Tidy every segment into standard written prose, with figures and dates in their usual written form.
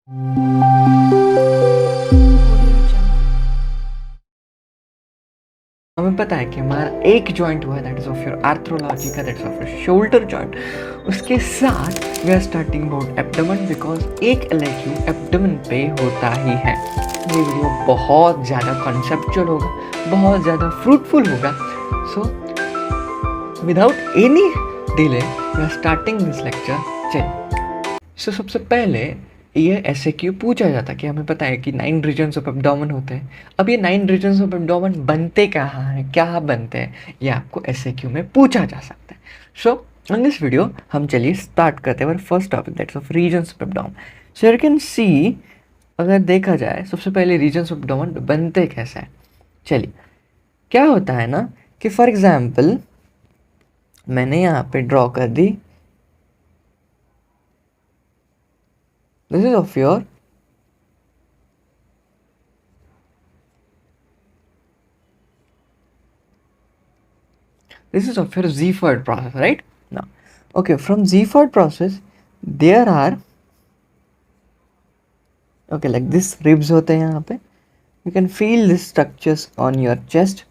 हमें पता है कि हमारा एक जॉइंट हुआ है, that is of your arthrology का, that is of your shoulder joint. उसके साथ we are starting about abdomen, because एक एलएक्यू एब्डोमेन पे होता ही है। ये वीडियो बहुत ज़्यादा कॉन्सेप्चुअल होगा, बहुत ज़्यादा फ्रूटफुल होगा। So without any delay we are starting this lecture. चलिए, सो सबसे पहले ये SAQ पूछा जाता है कि हमें पता है कि 9 रीजन्स ऑफ एब्डोमेन होते हैं। अब ये 9 रीजन्स ऑफ एब्डोमेन बनते कहाँ हैं, क्या बनते हैं, ये आपको SAQ में पूछा जा सकता है। सो इन दिस वीडियो हम चलिए स्टार्ट करते हैं first topic, that's of regions of abdomen. So you can see, अगर देखा जाए सबसे पहले रीजन्स ऑफ एब्डोमेन बनते कैसे हैं। चलिए, क्या होता है ना कि फॉर एग्जाम्पल मैंने यहाँ पे ड्रॉ कर दी, this is of your this is of your Zephyr process, right? Now, okay, from Zephyr process there are, okay, like this ribs होते हैं यहाँ पे, you can feel this structures on your chest.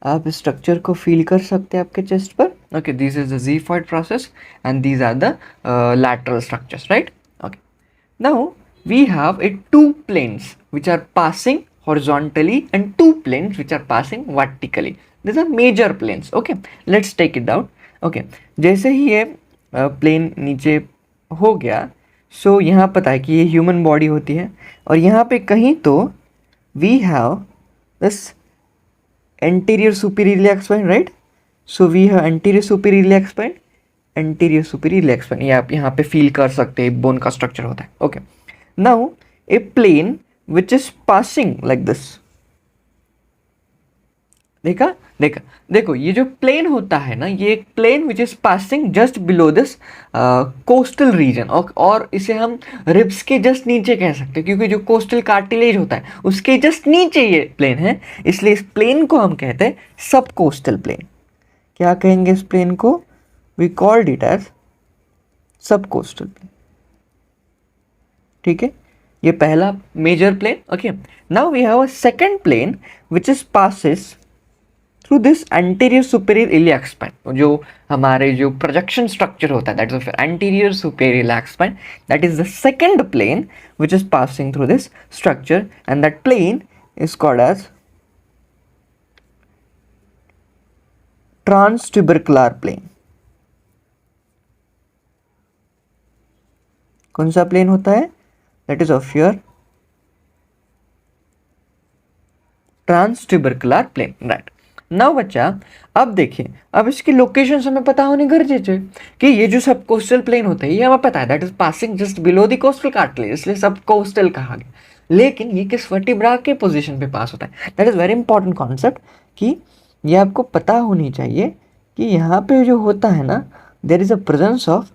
आप इस structure को feel कर सकते हैं आपके चेस्ट पर. Okay, this is the Zephyr process and these are the lateral structures, right? Okay, now we have two planes which are passing horizontally and two planes which are passing vertically. These are major planes. Okay, let's take it out. Okay, जैसे ही ये plane नीचे हो गया, सो यहाँ पता है कि ये ह्यूमन बॉडी होती है और यहाँ पे कहीं तो we have this anterior superior iliac spine, right? So we have anterior superior iliac spine, anterior superior iliac spine. ये आप यहाँ पे फील कर सकते हैं, बोन का स्ट्रक्चर होता है. Okay, now a plane which is passing like this. देखो ये जो प्लेन होता है ना, ये एक plane which is passing just below this costal region, और इसे हम रिब्स के जस्ट नीचे कह सकते हैं, क्योंकि जो कोस्टल कार्टिलेज होता है उसके जस्ट नीचे ये प्लेन है, इसलिए इस प्लेन को हम कहते हैं सब कोस्टल प्लेन. क्या कहेंगे इस प्लेन को? We called it as subcostal plane. ठीक है, ये पहला major plane. Okay, now we have a second plane which is passes through this anterior superior iliac spine. जो हमारे जो प्रोजेक्शन स्ट्रक्चर होता है, that is anterior superior iliac spine, that is the second plane which is passing through this structure and that plane is called as transtubercular plane. कौन सा plane होता है? That is of your transtubercular plane, right. Now बच्चा, अब देखिए, अब इसकी location हमें पता होनी गरजेच है कि ये जो सब कोस्टल प्लेन होता है ये हमें पता है, that is passing just below the costal cartilage, इसलिए सब कोस्टल कहा गया. लेकिन ये किस वर्टिब्रा के पोजीशन पे पास होता है? That is very important concept कि ये आपको पता होनी चाहिए कि यहाँ पे जो होता है ना, there is a presence of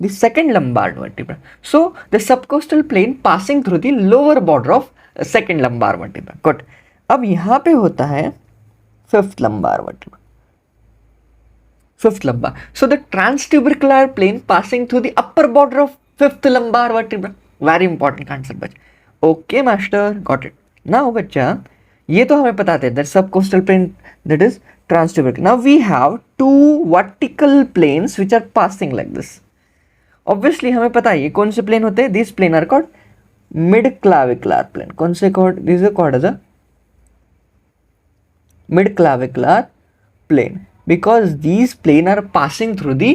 the second lumbar vertebra. So the subcostal plane passing through the lower border of second lumbar vertebra. Good. अब यहाँ पे होता है fifth lumbar vertebra. Fifth lumbar. So the transtubercular plane passing through the upper border of fifth lumbar vertebra. Very important concept बच्चा. Okay master, got it. Now बच्चा, ये तो हमें पता है that subcostal plane, that is transtubercular. Now we have two vertical planes which are passing like this. Obviously हमें पता है ये कौन से प्लेन होते हैं. This plane are called mid clavicular plane. कौन से called? This is called as a mid clavicular plane because these plane are passing through the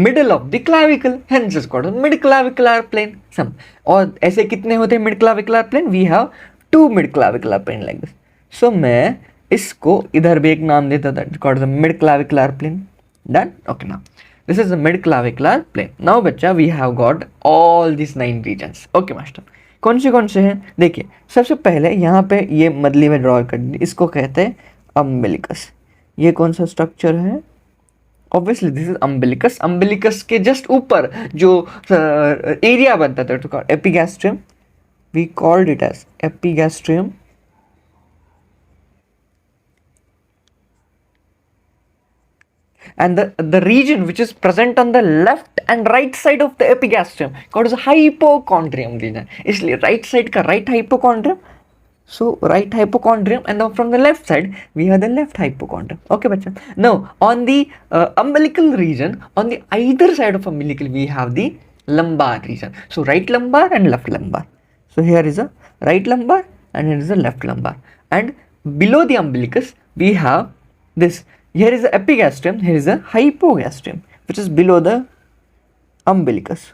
middle of the clavicle, hence it's called mid clavicular plane. Some, और ऐसे कितने होते हैं mid clavicular plane? We have two mid clavicular plane like this. So मैं इसको इधर भी एक नाम देता था, it's called the mid clavicular plane. Done? Okay, now this is the mid clavicular plane. Now बच्चा, we have got all these 9 regions. Okay master, कौन से हैं? देखिए, सबसे पहले यहाँ पे ये मदली में ड्रॉ कर दी, इसको कहते हैं अम्बिलिकस. ये कौन सा स्ट्रक्चर है? Obviously this is umbilicus. Umbilicus के जस्ट ऊपर जो एरिया बनता था तो epigastrium, we called it as epigastrium. and the region which is present on the left and right side of the epigastrium called as hypochondrium region. इसलिए right side का right hypochondrium, so right hypochondrium, and now from the left side we have the left hypochondrium. Okay bachcha, now on the umbilical region, on the either side of umbilical we have the lumbar region. So right lumbar and left lumbar. So here is a right lumbar and here is a left lumbar, and below the umbilicus we have this. Here is the epigastrium, here is the hypogastrium, which is below the umbilicus.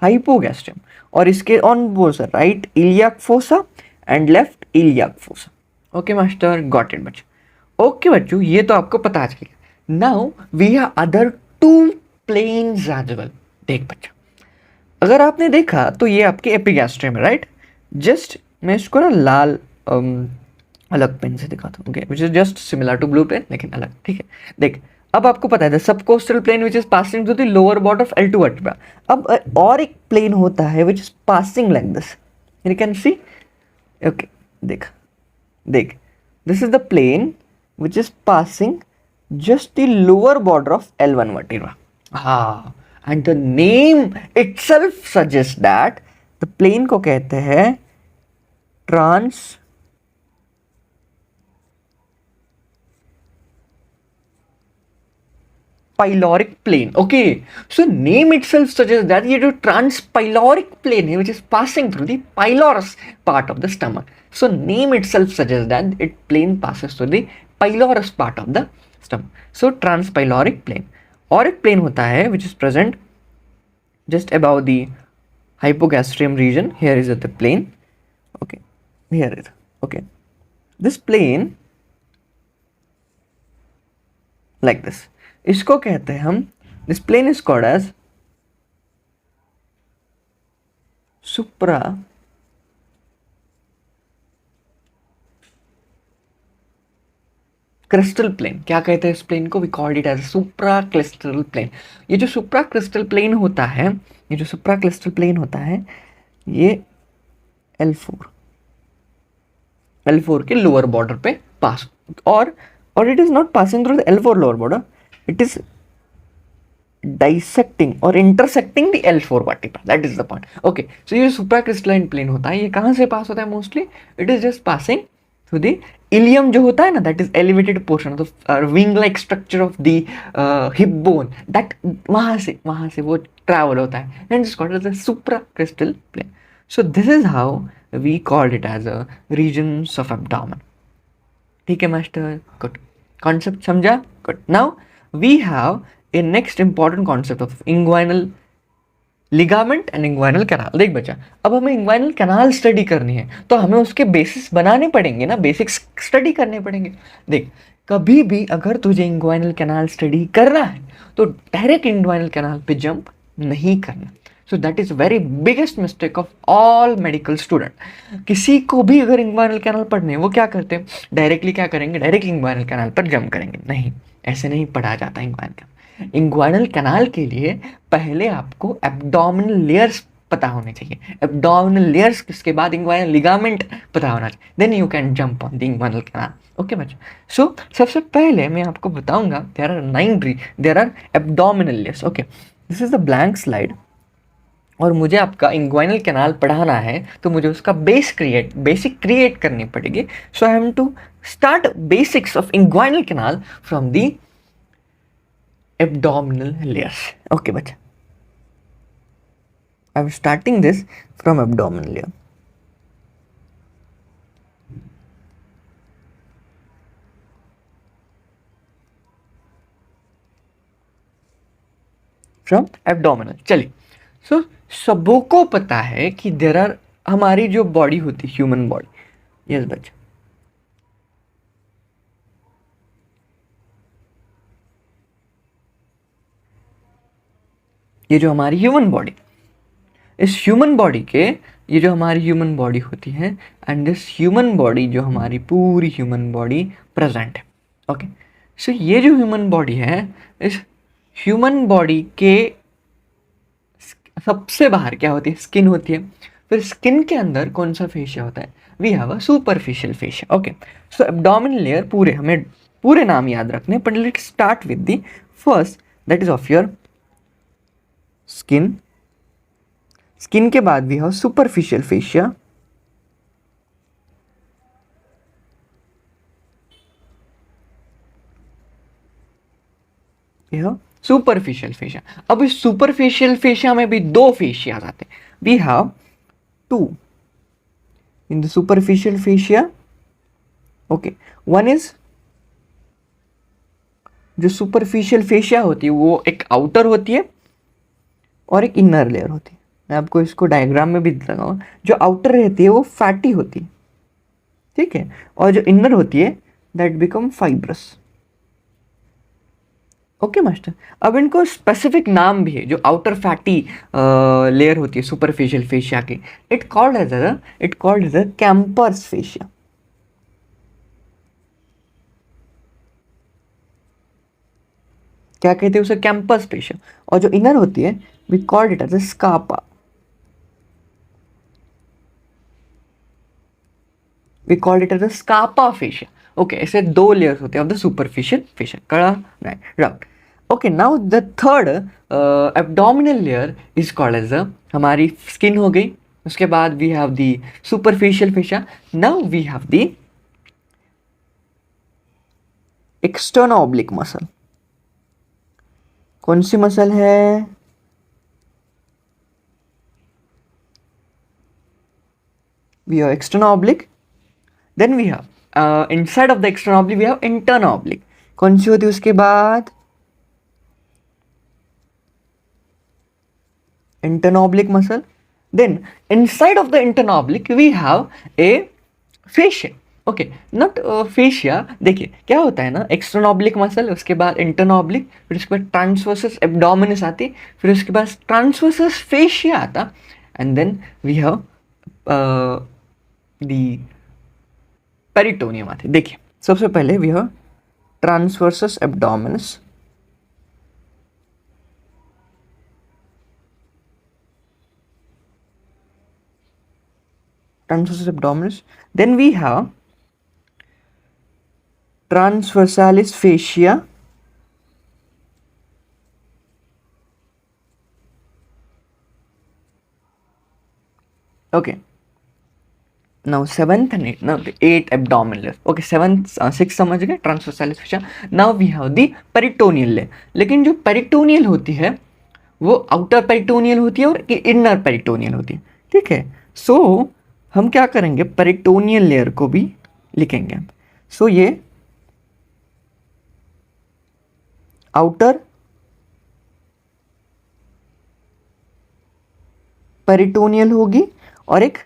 Hypogastrium, और इसके on both right iliac fossa and left iliac fossa. Okay master, got it बच्चों. Okay बच्चों, ये तो आपको पता चल गया. Now we have other two planes as well. देख बच्चा, अगर आपने देखा तो ये आपके एपिगैस्ट्रियम है, राइट. जस्ट मैं इसको ना लाल अलग पेन से दिखाता हूँ, which is just similar to blue pen लेकिन अलग, ठीक है. देख, अब आपको पता है subcostal plane which is passing to the lower border of L2 vertebra. अब और एक प्लेन होता है which is passing like this, you can see. Okay, देख देख, this is the plane which is passing just the lower border of L1 vertebra. And the name itself suggests that the plane को कहते हैं trans pyloric plane. Okay, so name itself suggests that ये जो transpyloric plane है which is passing through the pylorus part of the stomach. So name itself suggests that it plane passes through the pylorus part of the stomach. So transpyloric plane. और एक plane होता है which is present just above the hypogastrium region. Here is the plane. Okay, here is, okay, this plane like this, इसको कहते हैं हम, this plane is called as supra cristal plane. क्या कहते हैं इस प्लेन को? We called it as supracristal plane. ये जो सुप्रा क्रिस्टल प्लेन होता है, ये जो सुप्रा क्रिस्टल प्लेन होता है, ये L4 के लोअर बॉर्डर पे पास, और it is not passing through the L4 lower border, it is dissecting और intersecting the L4 vertebra. That is the point. Okay, so ये सुप्रा क्रिस्टलाइन प्लेन होता है, ये कहाँ से पास होता है? Mostly it is just passing through the ilium जो होता है ना, that is elevated portion of the wing like structure of the hip bone, that वहाँ से वो ट्रैवल होता है, and it's called the supracristal plane. So this is how we called it as a regions of abdomen. ठीक है master, good. Concept समझा? Good. Now we have a next important concept of inguinal ligament and inguinal canal. देख बच्चा, अब हमें inguinal canal study करनी है तो हमें उसके बेसिस बनाने पड़ेंगे ना, बेसिक्स स्टडी करने पड़ेंगे. देख, कभी भी अगर तुझे इंग्वाइनल कैनाल स्टडी करना है तो डायरेक्ट इंग्वाइनल कैनाल पे जंप नहीं करना. सो that is very biggest mistake of all medical student. किसी को भी अगर इंग्वाइनल कैनाल पढ़ने हैं, वो क्या करते हैं? डायरेक्टली क्या करेंगे? डायरेक्टली इंग्वाइनल कैनाल पर जंप करेंगे. नहीं, ऐसे नहीं पढ़ा जाता इंग्वाइनल कैनाल. इंग्वाइनल कैनाल के लिए पहले आपको एब्डोमिनल लेयर्स पता होने चाहिए. एब्डोमिनल लेयर्स, इसके बाद इंग्वाइनल लिगामेंट पता होना चाहिए. Then you can jump on the inguinal canal. Okay बच्चों, सो सबसे पहले मैं आपको बताऊंगा there are abdominal layers. Okay, this is the blank slide, और मुझे आपका इंग्वाइनल कैनाल पढ़ाना है तो मुझे उसका बेसिक क्रिएट करनी पड़ेगी. So I have to start basics of inguinal canal from the abdominal layers. Okay bacha, I'm starting this from abdominal layer. From abdominal. चलिए, so सबों को पता है कि there are, हमारी जो बॉडी होती है ह्यूमन बॉडी, यस बच्चा, ये जो हमारी ह्यूमन बॉडी, इस ह्यूमन बॉडी के, ये जो हमारी ह्यूमन बॉडी होती है, एंड दिस ह्यूमन बॉडी, जो हमारी पूरी ह्यूमन बॉडी प्रेजेंट है. ओके, सो ये जो ह्यूमन बॉडी है, इस ह्यूमन बॉडी के सबसे बाहर क्या होती है? स्किन होती है. फिर स्किन के अंदर कौन सा फेशिया होता है? We have a superficial fascia. Okay, so abdominal layer पूरे हमें पूरे नाम याद रखने, but let's start with the first, that is of your skin. Skin के बाद we have superficial fascia, superficial fascia. अब इस सुपरफिशियल फेशिया में भी दो फेशिया आते हैं। We have two in the superficial fascia. Okay, one is, जो सुपरफिशियल फेशिया होती है वो एक आउटर होती है और एक इनर लेयर होती है। मैं आपको इसको डायग्राम में भी दिखाऊंगा। जो आउटर रहती है वो फैटी होती है, ठीक है, और जो इनर होती है that become fibrous. Okay master, अब इनको स्पेसिफिक नाम भी है। जो आउटर फैटी लेयर होती है सुपरफिशियल फेशिया की, it called as a Camper's fascia. क्या कहते हैं उसे? Camper's fascia. और जो इनर होती है we called it as a Scarpa. We called it as a Scarpa fascia. Okay, ऐसे दो लेयर्स होते हैं ऑफ द सुपरफिशियल फेशिया। कड़ा right. Okay, now the third abdominal layer is called as a, हमारी skin हो गई, उसके बाद we have the superficial fascia. Now we have the external oblique muscle. कौन सी मसल है? We have external oblique, then we have inside of the external oblique we have internal oblique. कौन सी होती है उसके बाद? Internal oblique muscle. Then inside of the internal oblique we have a fascia. Okay, not fascia. देखिए क्या होता है ना, एक्सटर्नो ऑब्लिक मसल, उसके बाद इंटर्नो ऑब्लिक, फिर उसके बाद ट्रांसवर्सस एब्डोमिनस आती, फिर उसके बाद ट्रांसवर्सस फेशिया आता, and then we have the peritoneum आते। देखिए सबसे पहले we have transversus abdominis, transversus abdominis, then we have transversalis fascia, okay, now seventh and eighth, now the eight abdominal layers. Okay, seventh six समझ गए, transversalis fascia. Now we have the peritoneal layer. लेकिन जो peritoneal होती है वो outer peritoneal होती है और इनर पेरिटोनियल होती है, ठीक है। सो हम क्या करेंगे, पेरिटोनियल लेयर को भी लिखेंगे। सो ये आउटर पेरिटोनियल होगी और एक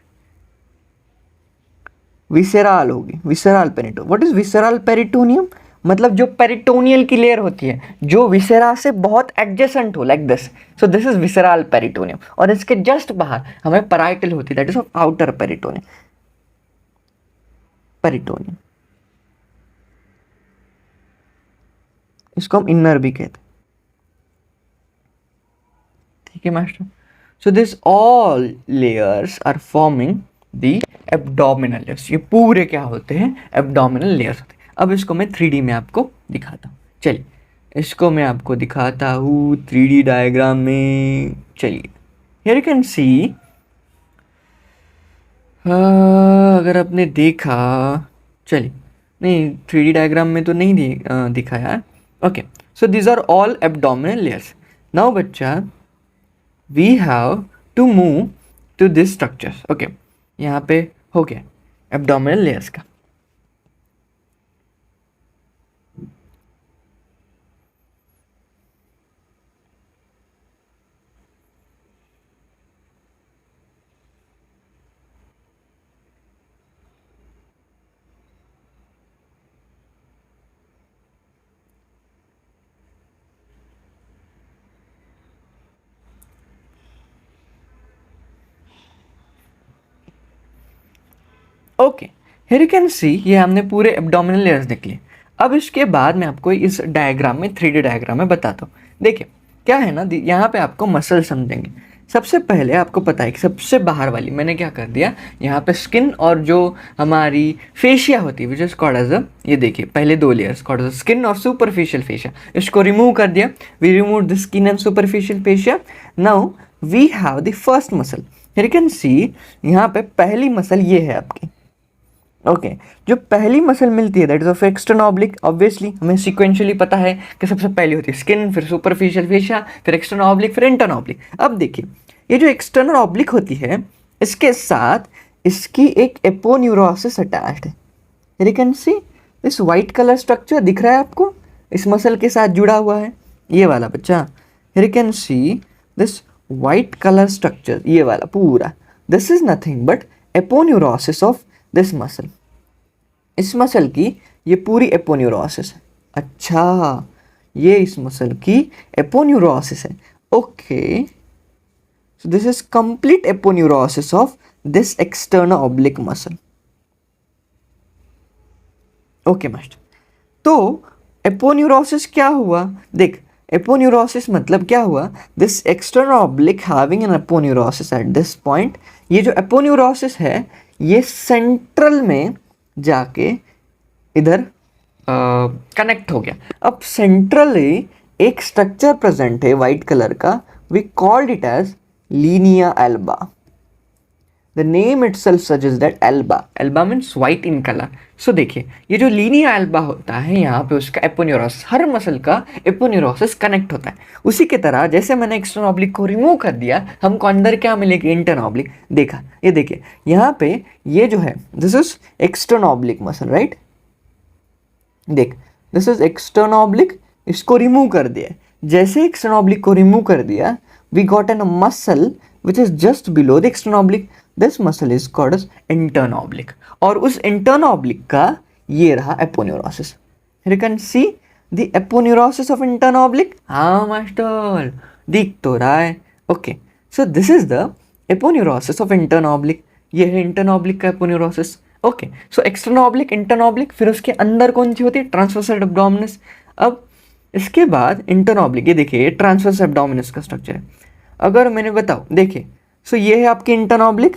विसेराल होगी, visceral peritoneum. What is visceral peritoneum? मतलब जो पेरिटोनियल की लेयर होती है जो विसेरा से बहुत एडजेसेंट हो, like this. So this is visceral peritoneum. और इसके जस्ट बाहर हमें पैराइटल होती है, that is of outer peritoneum. Peritoneum, इसको हम इनर भी कहते हैं, ठीक है master. So this all layers are forming the abdominal layers. ये पूरे क्या होते हैं? एब्डोमिनल लेयर्स होते हैं। अब इसको मैं 3D में आपको दिखाता हूँ। चलिए इसको मैं आपको दिखाता हूँ 3D डायग्राम में। चलिए, हियर यू कैन सी, अगर आपने देखा, चलिए नहीं 3D डायग्राम में तो नहीं दिखाया। Okay, so these are all abdominal layers. Now बच्चा we have to move to this structures. Okay, यहाँ पे हो गया एब्डोमिनल लेयर्स का। Okay, here you can see, ये हमने पूरे एब्डोमिनल लेयर्स निकले। अब इसके बाद मैं आपको इस डायग्राम में 3D डायग्राम में बताता हूँ। देखिए क्या है ना, यहाँ पे आपको मसल समझेंगे। सबसे पहले आपको पता है कि सबसे बाहर वाली मैंने क्या कर दिया, यहाँ पे स्किन और जो हमारी फेशिया होती है which is called as a, ये देखिए पहले दो लेयर्स कॉल्ड एज स्किन और सुपरफिशियल फेशिया, इसको रिमूव कर दिया। We remove the skin and superficial fascia. Now we have the first muscle, you can see यहाँ पे पहली मसल ये है आपकी। ओके जो पहली मसल मिलती है that is of external oblique, obviously हमें सीक्वेंशियली पता है कि सबसे पहली होती है स्किन, फिर सुपरफिशियल फेशिया, फिर एक्सटर्नल ऑब्लिक, फिर इंटरनल ऑब्लिक। अब देखिए ये जो एक्सटर्नल ऑब्लिक होती है इसके साथ इसकी एक एपोन्यूरोसिस अटैच्ड है। You can see this white colour structure दिख रहा है आपको, इस मसल के साथ जुड़ा हुआ है ये वाला बच्चा। You can see this white colour structure, ये वाला पूरा, this is nothing but aponeurosis of this muscle. इस मसल की ये पूरी एपोन्यूरोसिस है। अच्छा ये इस मसल की एपोन्यूरोसिस है। Okay so this is complete aponeurosis of this external oblique muscle. Okay master, तो एपोन्यूरोसिस क्या हुआ, देख एपोन्यूरोसिस मतलब क्या हुआ, this external oblique having an aponeurosis at this point. ये जो एपोन्यूरोसिस है ये सेंट्रल में जाके इधर कनेक्ट हो गया। अब सेंट्रली एक स्ट्रक्चर प्रेजेंट है वाइट कलर का, we called it as linea alba. The name itself suggests that alba means white in color। So देखिए ये जो लीनिया एल्बा होता है यहाँ पे उसका एपोन्यूरोसिस, हर मसल का एपोन्यूरोसिस कनेक्ट होता है। उसी की तरह जैसे मैंने एक्सटर्नल ऑब्लिक को रिमूव कर दिया, हमको अंदर क्या मिलेगी, इंटरनल ऑब्लिक। देखा ये देखिए यहाँ पे ये जो है this is external oblique muscle, right. देख दिस इज एक्सटर्नल ऑब्लिक, इसको रिमूव कर दिया। जैसे एक्सटर्नल ऑब्लिक को रिमूव कर दिया we got an muscle which is just below the external oblique. This muscle is called as internal oblique, और उस इंटर्नल ऑब्लिक का ये रहा aponeurosis. You can see the aponeurosis of internal oblique. हाँ master दिख तो रहा है। Okay so this is the aponeurosis of internal oblique, ये है इंटर्नल ऑब्लिक का aponeurosis. Okay so external oblique, internal oblique, फिर उसके अंदर कौन सी होती है, ट्रांसवर्स एब्डोमिनस। अब इसके बाद इंटर्नल ऑब्लिक, ये देखिए ट्रांसवर्स एब्डोमिनस का स्ट्रक्चर है। अगर मैंने बताओ देखिए सो ये है आपकी इंटर्नल ऑब्लिक,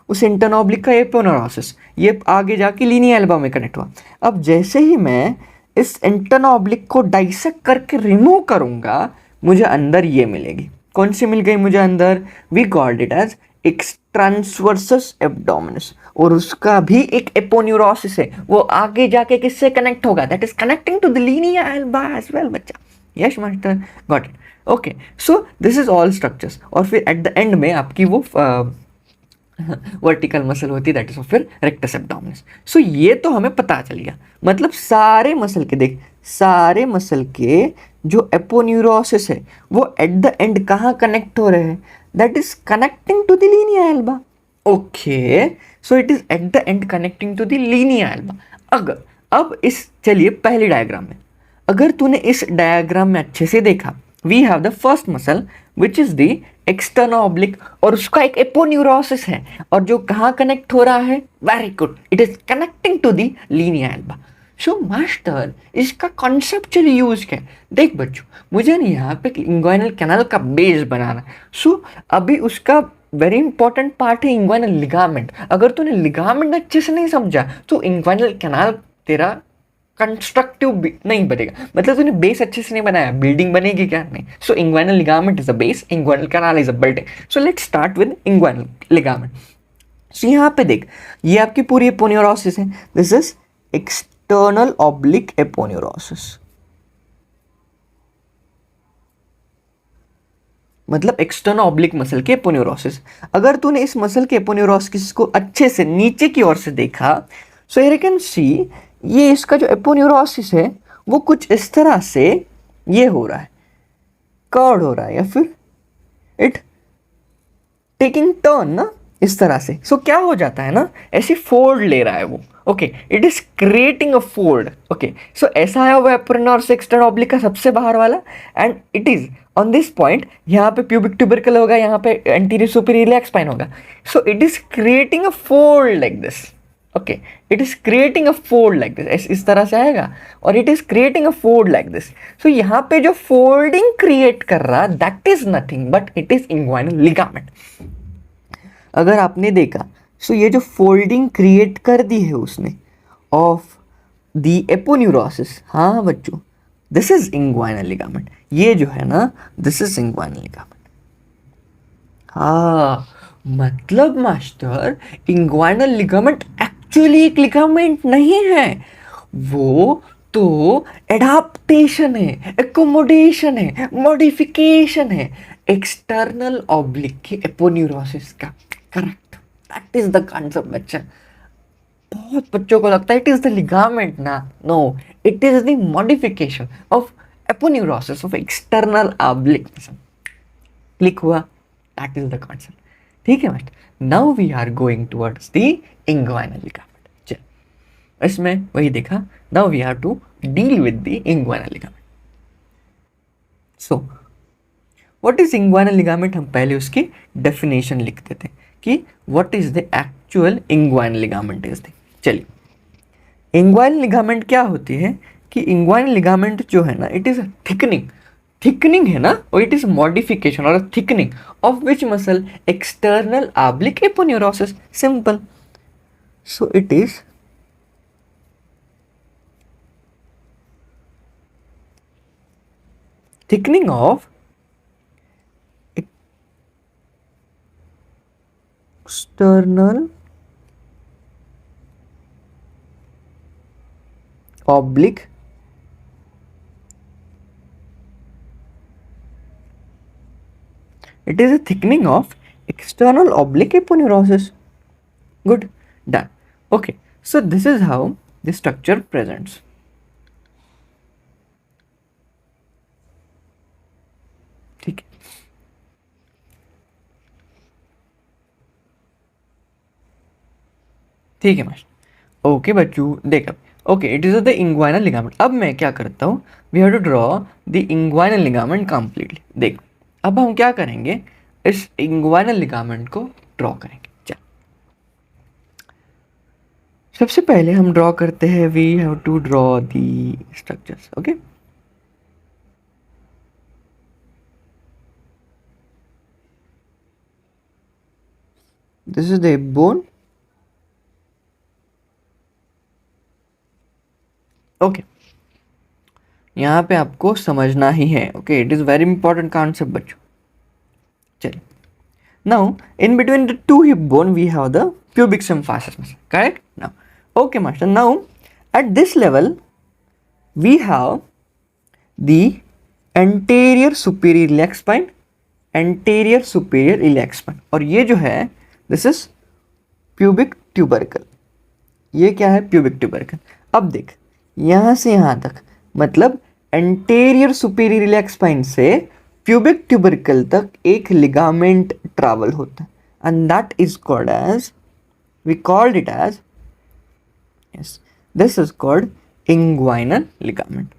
उस इंटर्नल ऑब्लिक का एपोन्यूरोसिस ये आगे जाके लीनिया एल्बा में कनेक्ट हुआ। अब जैसे ही मैं इस इंटर्नल ऑब्लिक को डाइसेक्ट करके रिमूव करूंगा मुझे अंदर ये मिलेगी। कौन सी मिल गई मुझे अंदर, we called it as ex transversus abdominis, और उसका भी एक एपोन्यूरोसिस है, वो आगे जाके किससे कनेक्ट होगा, that is connecting to the linea alba as well बच्चा। Yes master got it. Okay so this is all structures, और फिर एट द एंड में आपकी वो वर्टिकल मसल होती है दैट इज फिर रेक्टस एब्डोमिनस। सो ये तो हमें पता चल गया, मतलब सारे मसल के, देख सारे मसल के जो एपोन्यूरोसिस है वो एट द एंड कहाँ कनेक्ट हो रहे हैं, that is connecting to the linea alba. Okay so it is at the end connecting to the linea alba. अगर अब इस चलिए पहले डायग्राम में, अगर तूने इस डायग्राम में अच्छे से देखा, we have the first muscle which is the external oblique, और उसका एक एपोन्यूरोसिस है, और जो कहाँ कनेक्ट हो रहा है, very good, it is connecting to the linea alba. So master इसका कॉन्सेप्चुअली यूज क्या है, देख बच्चों मुझे नहीं यहाँ पे इंग्वाइनल कैनाल का बेस बनाना। सो अभी उसका वेरी इंपॉर्टेंट पार्ट है इंग्वाइनल लिगामेंट। अगर तूने लिगामेंट अच्छे से नहीं समझा तो इंग्वाइनल कैनाल तेरा कंस्ट्रक्टिव नहीं बनेगा, मतलब तूने बेस अच्छे से नहीं बनाया, बिल्डिंग बनेगी क्या, नहीं। So inguinal ligament is a base, inguinal canal is a building. So let's start with inguinal ligament. So यहाँ पे देख ये आपकी पूरी एपोन्यूरोसिस है, this is external oblique aponeurosis, मतलब एक्सटर्नल ऑब्लिक मसल के एपोन्यूरोसिस। अगर तूने इस मसल के एपोन्यूरोसिस को अच्छे से नीचे की ओर से देखा, सो यू कैन सी ये इसका जो एपोन्यूरोसिस है वो कुछ इस तरह से ये हो रहा है, कर्व हो रहा है, या फिर इट टेकिंग टर्न ना इस तरह से। सो क्या हो जाता है ना, ऐसी फोल्ड ले रहा है वो। Okay it is creating a fold. Okay so ऐसा है वो एपोन्यूरोसिस एक्सटर्नल ऑब्लिक का सबसे बाहर वाला, and it is on this point, यहाँ पे प्यूबिक ट्यूबरकल होगा, यहाँ पे एंटीरियर सुपीरियर इलियाक स्पाइन होगा। So it is creating a fold like this. Okay, it is creating a fold like this, इस तरह से आएगा, और it is creating a fold like this. So यहाँ पे जो फोल्डिंग क्रिएट कर रहा that is nothing but it is inguinal ligament. अगर आपने देखा, सो ये जो फोल्डिंग क्रिएट कर दी है उसने ऑफ द एपोन्यूरोसिस, हाँ बच्चों, दिस इज इंग्वाइनल लिगामेंट। ये जो है ना, दिस इज इंग्वाइनल लिगामेंट। हाँ, मतलब मास्टर, इंग्वाइनल लिगामेंट एक्चुअली एक लिगामेंट नहीं है, वो तो एडाप्टेशन है, एकोमोडेशन है, मॉडिफिकेशन है एक्सटर्नल ऑब्लिक के एपोन्यूरोसिस का। Correct, that is the concept बच्चा। बहुत बच्चों को लगता है इट इज द लिगामेंट ना, no, it is the modification of aponeurosis of external oblique. Click हुआ, दैट इज द कॉन्सेप्ट। ठीक है master, now we are going towards the inguinal ligament. चल, इसमें वही देखा, now we have to deal with the inguinal ligament. So what is inguinal ligament, हम पहले उसकी डेफिनेशन लिख देते हैं कि what is the actual inguinal ligament is the. चलिए, इंग्वाइनल लिगामेंट क्या होती है कि इंग्वाइनल लिगामेंट जो है ना, इट इज थिकनिंग, थिकनिंग है ना, और इट इज मॉडिफिकेशन और thickening of which muscle, external oblique aponeurosis, simple. So it is thickening of external oblique it is a thickening of external oblique aponeurosis. Good, done. Okay, so this is how the structure presents. ठीक है, ठीक है master. Okay बच्चों, देख अब, okay, it is the inguinal ligament. अब मैं क्या करता हूँ, we have to draw the inguinal ligament completely. देख, अब हम क्या करेंगे, इस इंग्वाइनल लिगामेंट को ड्रॉ करेंगे। चल, सबसे पहले हम ड्रॉ करते हैं, we have to draw the structures. Okay, this is the bone. Okay, यहाँ पे आपको समझना ही है। Okay, it is very important concept बच्चों। चलिए, now in between the two hip bone we have the pubic symphysis muscle, correct? Now, okay master, now at this level we have the anterior superior iliac spine, anterior superior iliac spine, और ये जो है this is pubic tubercle। ये क्या है, pubic tubercle। अब देख, यहाँ से यहाँ तक, मतलब एंटेरियर सुपीरियर इलियाक स्पाइन से प्यूबिक ट्यूबरकल तक एक लिगामेंट ट्रैवल होता है, and that is called as, we called it as, yes, this is called inguinal ligament।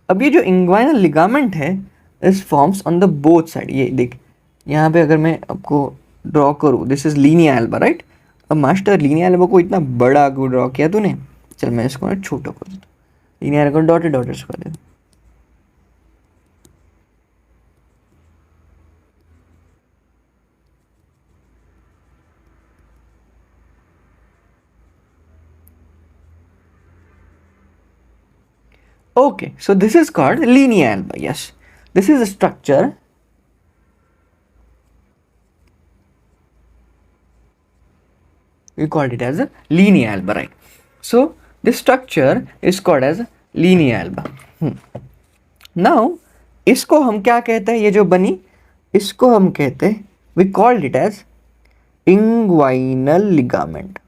अब ये जो inguinal ligament है, इस forms on the both side. ये देख, यहाँ पे अगर मैं आपको ड्रॉ करूँ, this is linear Elba, right. अब मास्टर, लीनियर एल्बा को इतना बड़ा क्यों ड्रॉ किया तूने? चल मैं इसको ना छोटा कर देता हूँ, लीनियर एल्बा को डॉटेड डॉटेड कर देता हूँ। Okay, so this is called linea alba. Yes, this is a structure we called it as a linea alba, right? So this structure is called as a linea alba। Now इसको हम क्या कहते हैं, ये जो बनी, इसको हम कहते हैं, we called it as inguinal ligament।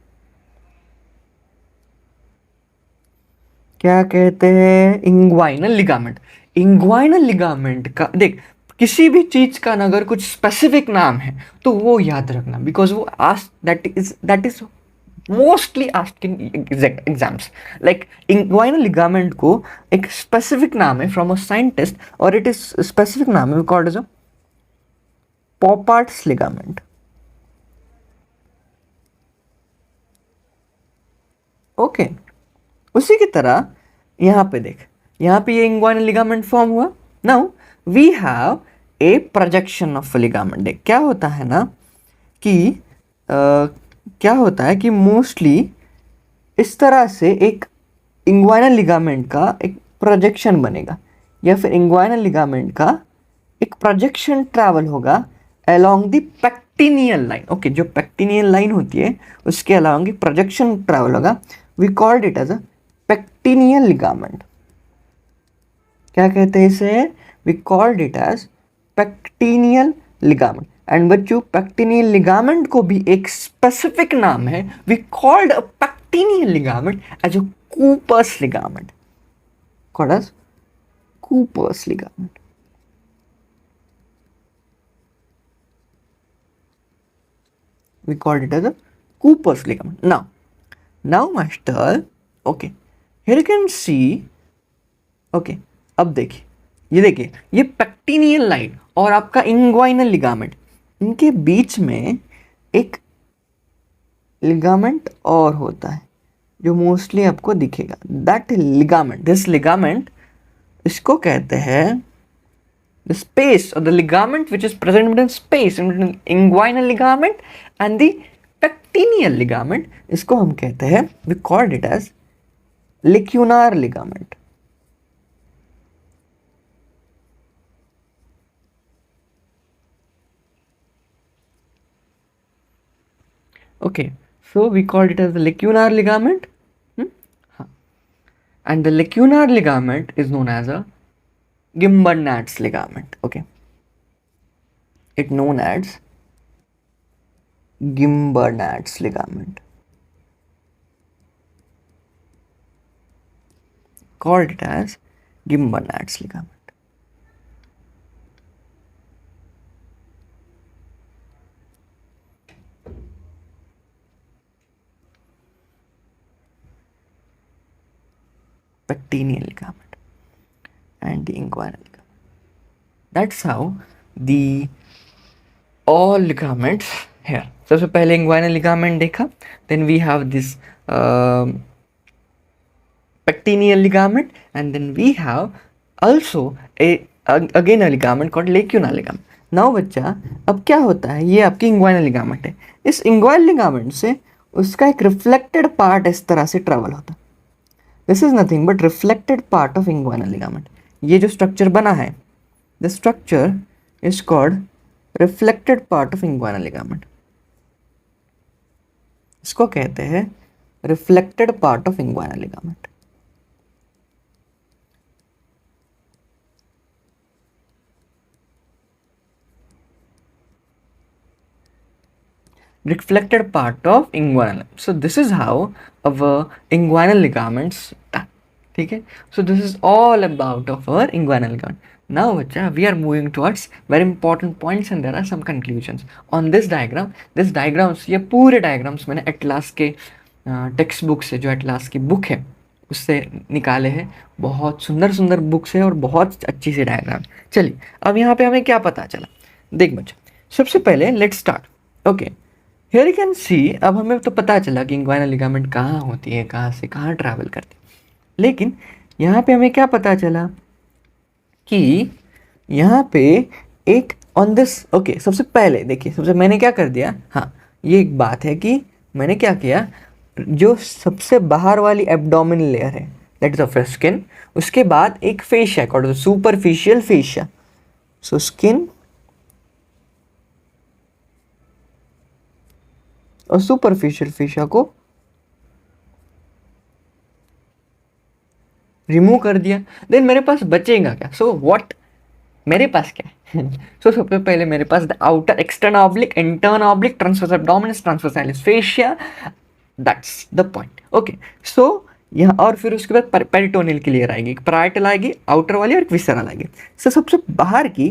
क्या कहते हैं, इंग्वाइनल लिगामेंट। इंग्वाइनल लिगामेंट का देख, किसी भी चीज का अगर कुछ स्पेसिफिक नाम है तो वो याद रखना, बिकॉज वो ask, that is mostly asked in exams. Like inguinal ligament को एक स्पेसिफिक नाम है फ्रॉम अ साइंटिस्ट, और इट इज स्पेसिफिक नाम है called as a Poupart's ligament. Okay, उसी की तरह यहाँ पे देख, यहाँ पे ये इंग्वाइनल लिगामेंट फॉर्म हुआ. Now we have a projection of ligament. देख क्या होता है ना कि क्या होता है कि मोस्टली इस तरह से एक इंग्वाइनल लिगामेंट का एक प्रोजेक्शन बनेगा, या फिर इंग्वाइनल लिगामेंट का एक प्रोजेक्शन ट्रैवल होगा along the pectineal line. Okay, जो पेक्टिनियल लाइन होती है उसके अलोंग एक प्रोजेक्शन ट्रैवल होगा. We called it as a pectineal ligament. क्या कहते हैं इसे? We called it as pectineal ligament. And बच्चों, पेक्टिनियल लिगामेंट को भी एक स्पेसिफिक नाम है. We called a pectineal ligament as a Cooper's ligament. Called as Cooper's ligament. We called it as a Cooper's ligament. Now master, okay, here you can see, okay, अब देखिए, ये देखिए, ये पेक्टिनियल लाइन और आपका इंग्वाइनल लिगामेंट, इनके बीच में एक लिगामेंट और होता है जो मोस्टली आपको दिखेगा. दैट लिगामेंट, दिस लिगामेंट, इसको कहते हैं the space or the ligament which is present between space in between inguinal ligament and the pectineal ligament, इसको हम कहते हैं, we called it as lacunar ligament. Okay, so we called it as the lacunar ligament. And the lacunar ligament is known as a Gimbernat's ligament. Okay, it known as Gimbernat's ligament. Called it as Gimbernat's ligament. Pectineal ligament and the inguinal ligament. That's how the all ligaments here. सबसे पहले inguinal ligament देखा, then we have this pectineal ligament, and then we have also again a ligament called lacunar ligament. Now बच्चा, अब क्या होता है, ये आपकी inguinal ligament है. इस inguinal ligament से उसका एक reflected part इस तरह से travel होता है. This is nothing but reflected part of inguinal ligament. ये जो structure बना है, the structure is called reflected part of inguinal ligament. इसको कहते हैं reflected part of inguinal ligament. Reflected part of inguinal. So this is how our inguinal ligaments done. ठीक है? So this is all about of our inguinal ligament. Now बच्चा, we are moving towards very important points and there are some conclusions on this diagram. This diagrams, ये पूरे diagrams मैंने atlas के text book से, जो atlas की book है उससे निकाले हैं. बहुत सुंदर सुंदर बुक्स है और बहुत अच्छी सी डायग्राम. चलिए, अब यहाँ पे हमें क्या पता चला, देख बच्चा. सबसे पहले let's start. Okay, here you can सी. अब हमें तो पता चला कि इंग्वाइनल लिगामेंट कहाँ होती है, कहाँ से कहाँ ट्रैवल करती है, लेकिन यहाँ पे हमें क्या पता चला कि यहाँ पे एक ऑन दिस. ओके, सबसे पहले देखिए, सबसे मैंने क्या कर दिया, हाँ ये एक बात है कि मैंने क्या किया, जो सबसे बाहर वाली एब्डोमिनल लेयर है दैट इज ऑफ स्किन, उसके बाद एक fascia called superficial fascia. So skin और सुपरफिशियल फेशिया को रिमूव कर दिया. देन मेरे पास बचेगा क्या? सो व्हाट, मेरे पास क्या है? सो सबसे पहले मेरे पास the outer extern oblique, intern oblique, transverse abdominis, transversalis fascia. That's the point. Okay, so यहाँ और फिर उसके बाद पेरिटोनियल की लेयर आएगी, पैराइटल आएगी आउटर वाली और विसरल आएगी. सो सबसे बाहर की,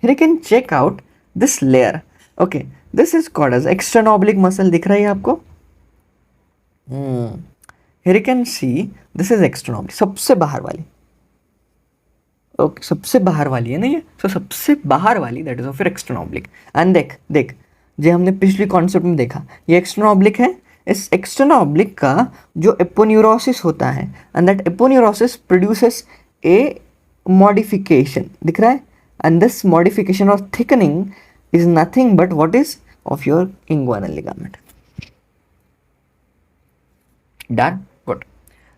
you can check out this layer. Okay, this is called as extern oblique muscle. दिख रहा है आपको? Here you can see this is external oblique, सबसे बाहर वाली. ओके, सबसे बाहर वाली है ना ये. सो सबसे बाहर वाली that is of external oblique. And देख जो हमने पिछली कॉन्सेप्ट में देखा, ये एक्सटर्नल ऑब्लिक है, इस एक्सटर्नल ऑब्लिक का जो एपोन्यूरोसिस होता है, and that aponeurosis produces A modification, दिख रहा है, एंड दिस मॉडिफिकेशन और thickening is nothing but what is of your inguinal ligament. Done? Good.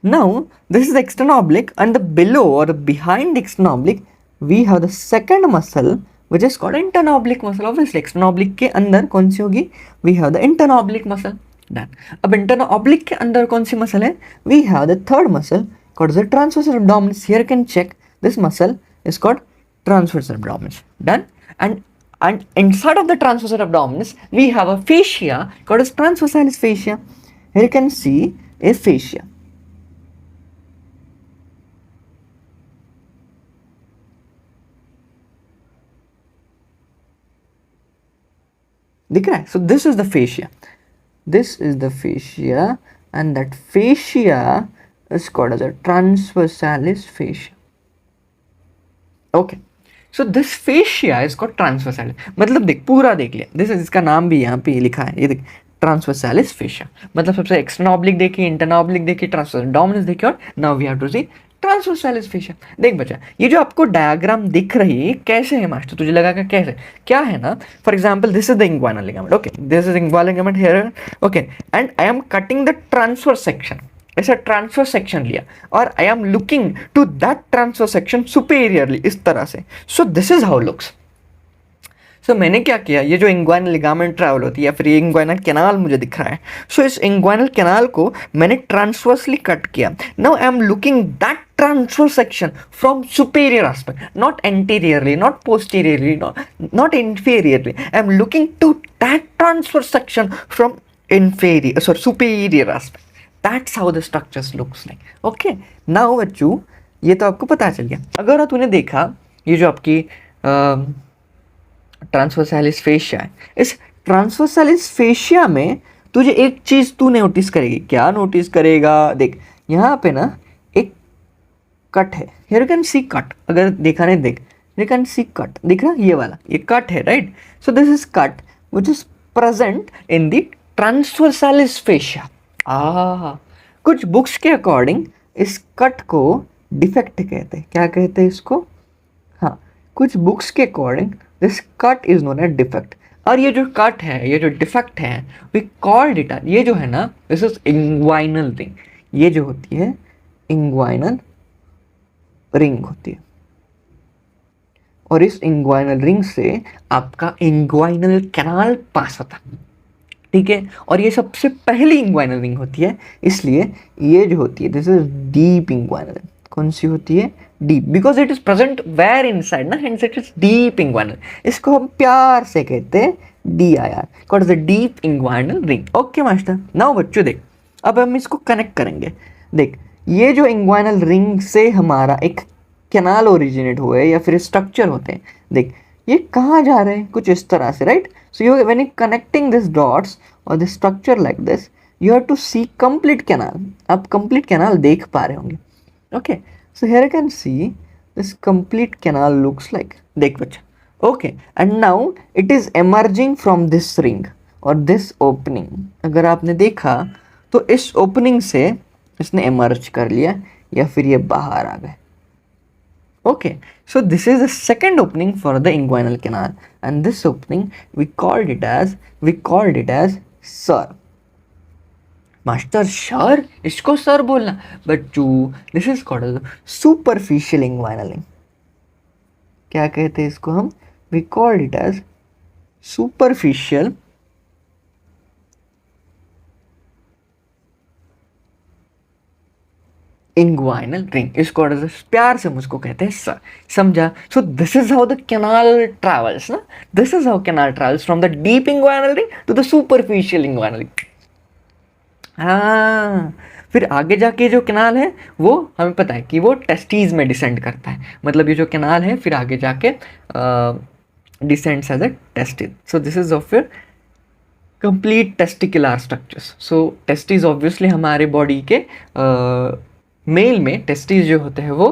Now, this is the external oblique, and the below or behind the external oblique, we have the second muscle, which is called internal oblique muscle. Obviously, external oblique के अंदर कौन सी होगी? We have the internal oblique muscle. Done. अब internal oblique के अंदर कौन सी muscle है? We have the third muscle called the transverse abdominis. Here you can check this muscle is called transverse abdominis. Done. And inside of the transverse abdominis, we have a fascia called as transversalis fascia. Here you can see a fascia. दिख रहा है? So this is the fascia. This is the fascia, and that fascia is called as a transversalis fascia. Okay. So this fascia is called transversalis. मतलब देख, पूरा देख लिया. This is, इसका नाम भी यहाँ पे लिखा है. ये देख, ट्रांसवर्सालिस फेशिया. मतलब सबसे एक्सटर्नल ऑब्लिक देखिए, इंटरनल ऑब्लिक देखिए, ट्रांसवर्स डोमिनिस देखिए, और now we have to see transversalis fascia. देख बच्चा, ये जो आपको डायग्राम दिख रही है कैसे है मास्टर, तुझे लगा कि कैसे क्या है ना. For example this is the inguinal ligament. Okay, this is inguinal ligament here. Okay, and I am cutting the transverse section. ऐसा ट्रांसफर सेक्शन लिया और I am looking to that transfer section superiorly, इस तरह से. So this is how looks. सो मैंने क्या किया, ये जो इंग्वाइनल लिगामेंट ट्रैवल होती है या फिर ये इंग्वाइनल कैनाल मुझे दिख रहा है, सो इस इंग्वाइनल कैनाल को मैंने ट्रांसवर्सली कट किया. Now I am looking that transfer section from superior aspect, not anteriorly, not posteriorly, not inferiorly. I am looking to that transfer section from inferior, sorry, superior aspect. That's how the structures looks like. Okay, now बच्चों ये तो आपको पता चल गया. अगर तूने देखा ये जो आपकी ट्रांसवर्सालिस फेशिया है, इस ट्रांसवर्सालिस फेशिया में तुझे एक चीज तू नोटिस करेगी. क्या नोटिस करेगा? देख यहाँ पे ना एक कट है. Here you can C cut. अगर देखा नहीं, देख, यू कैन सी कट. दिख रहा ये वाला, ये कट है, right. So this is cut which is present in the transversalis fascia. कुछ बुक्स के अकॉर्डिंग इस कट को डिफेक्ट कहते हैं. क्या कहते हैं इसको? हाँ, कुछ बुक्स के according this cut is known as defect. और ये जो कट है, ये जो डिफेक्ट है, वी कॉल्ड इट, ये जो है ना, दिस इज इंग्वाइनल रिंग. ये जो होती है इंग्वाइनल रिंग होती है, और इस इंग्वाइनल रिंग से आपका इंग्वाइनल कैनाल पास होता है. ठीक है, और ये सबसे पहली इंग्वाइनल रिंग होती है, इसलिए ये जो होती है दिस इज डीप इंग्वाइनल. कौन सी होती है? Deep, because it is present where inside ना, hence it is deep inguinal. इसको हम प्यार से कहते हैं DIR, called the deep inguinal ring. Okay master, now बच्चों देख, अब हम इसको कनेक्ट करेंगे. देख, ये जो इंग्वाइनल रिंग से हमारा एक कैनाल ओरिजिनेट हुए या फिर स्ट्रक्चर होते हैं, देख ये कहाँ जा रहे हैं? कुछ इस तरह से, right. So you when you connecting this dots और this structure like this, you have to see complete canal. आप कंप्लीट कैनाल देख पा रहे होंगे. Okay, so here you can see this complete canal looks like. देख बच्चा, okay, and now it is emerging from this ring और this opening. अगर आपने देखा तो इस ओपनिंग से इसने एमर्ज कर लिया या फिर ये बाहर आ गए. Okay, so this is the second opening for the inguinal canal, and this opening we called it as SIR. Master, SIR? इसको SIR बोलना बच्चों. This is called as superficial inguinal ring. क्या कहते हैं इसको हम? We called it as superficial inguinal ring. इसको प्यार से मुझको कहते हैं सर. समझा? So this is how the canal travels ना. This is how canal travels from the deep inguinal ring to the superficial inguinal ring. हाँ, फिर आगे जाके जो कैनाल है वो हमें पता है कि वो टेस्टीज में डिसेंड करता है. मतलब ये जो कैनाल है फिर आगे जाके descends as a testis. So this is of your complete testicular structures. So testis obviously हमारे बॉडी के मेल में टेस्टिस जो होते हैं वो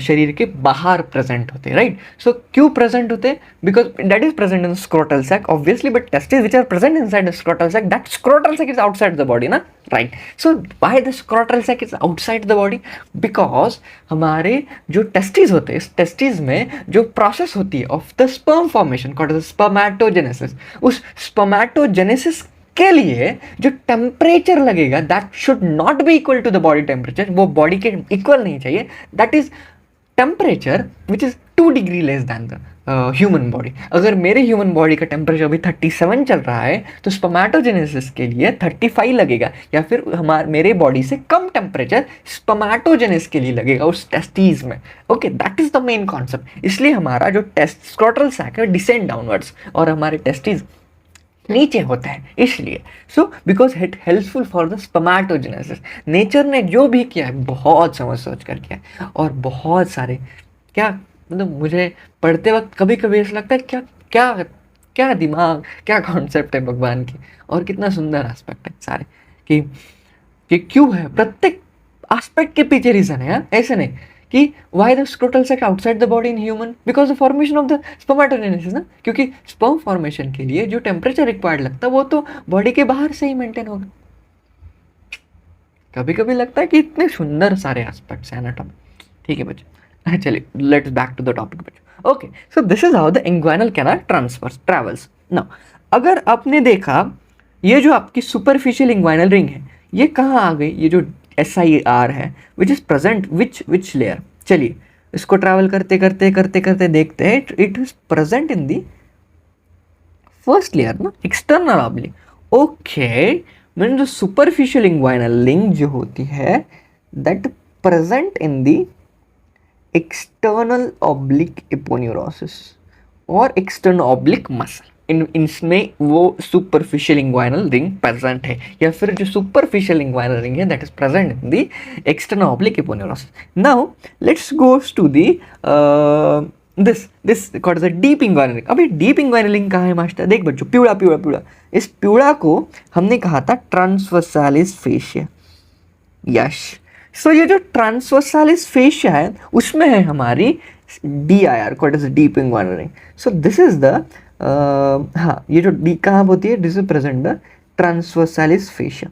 शरीर के बाहर प्रेजेंट होते हैं, राइट। सो क्यों प्रेजेंट होते हैं? Because that is present in scrotal sac obviously, but testis which are present inside scrotal sac, that scrotal sac is outside the body ना, right. So why the scrotal sac is outside the body? Because हमारे जो testis होते हैं, इस testis में जो process होती है of the sperm formation called the spermatogenesis, उस स्पर्मेटोजेनेसिस के लिए जो टेम्परेचर लगेगा that should not be equal to the body temperature, वो बॉडी के इक्वल नहीं चाहिए, that is temperature which is 2 degree less than the human body. अगर मेरे ह्यूमन बॉडी का टेम्परेचर अभी 37 चल रहा है तो स्पर्मेटोजेनेसिस के लिए 35 लगेगा, या फिर मेरे बॉडी से कम टेम्परेचर स्पर्मेटोजेनेसिस के लिए लगेगा उस टेस्टीज में। Okay, that is the main concept. इसलिए हमारा जो टेस्ट स्क्रोटल सैक है डिसेंड डाउनवर्ड्स और हमारे टेस्टीज नीचे होता है, इसलिए। So because it helpful for the spermatogenesis. Nature ने जो भी किया है बहुत समझ सोच कर किया है, और बहुत सारे क्या मतलब मुझे पढ़ते वक्त कभी कभी ऐसा लगता है क्या क्या क्या दिमाग, क्या कॉन्सेप्ट है भगवान की, और कितना सुंदर एस्पेक्ट है सारे कि क्यों है प्रत्येक एस्पेक्ट के पीछे रीजन है। ऐसे नहीं कि why the scrotal sac outside the body in human, because the formation of the spermatogenesis ना, क्योंकि स्पर्म फॉर्मेशन के लिए जो टेम्परेचर रिक्वायर्ड लगता है वो तो बॉडी के बाहर से ही मेंटेन होगा। कभी कभी लगता है कि इतने सुंदर सारे एस्पेक्ट्स हैं एनाटॉमी। ठीक है बच्चे, चलिए let's back to the topic बच्चे। Okay, so this is how the inguinal canal travels. Now अगर आपने देखा ये जो आपकी सुपरफिशियल इंग्वाइनल रिंग है ये कहाँ आ गई? ये जो SIR है which is present which layer? चलिए इसको ट्रैवल करते करते करते करते देखते हैं। It is present in the first layer ना, एक्सटर्नल ऑब्लिक। ओके, मीन जो सुपरफिशियल इंग्वाइनल रिंग जो होती है that present in the external oblique aponeurosis और एक्सटर्नल ऑब्लिक मसल, इसमें वो सुपरफिशियल इंग्वाइनल रिंग प्रेजेंट है, या फिर जो सुपरफिशियल इंग्वाइनल रिंग है that is present in the external oblique aponeurosis. Now let's goes to the this called the deep inguinal ring. अभी deep inguinal ring कहाँ है मास्टर? देख बच्चों, पिवड़ा पिवड़ा पिवड़ा, इस पिवड़ा को हमने कहा था ट्रांसवर्सालिस फेशिया। यश, सो ये जो ट्रांसवर्सालिस फेशिया है उसमें है हमारी DIR called as deep inguinal ring. So this is the हाँ, ये जो डी कहाँ होती है? This is present the transversalis fascia.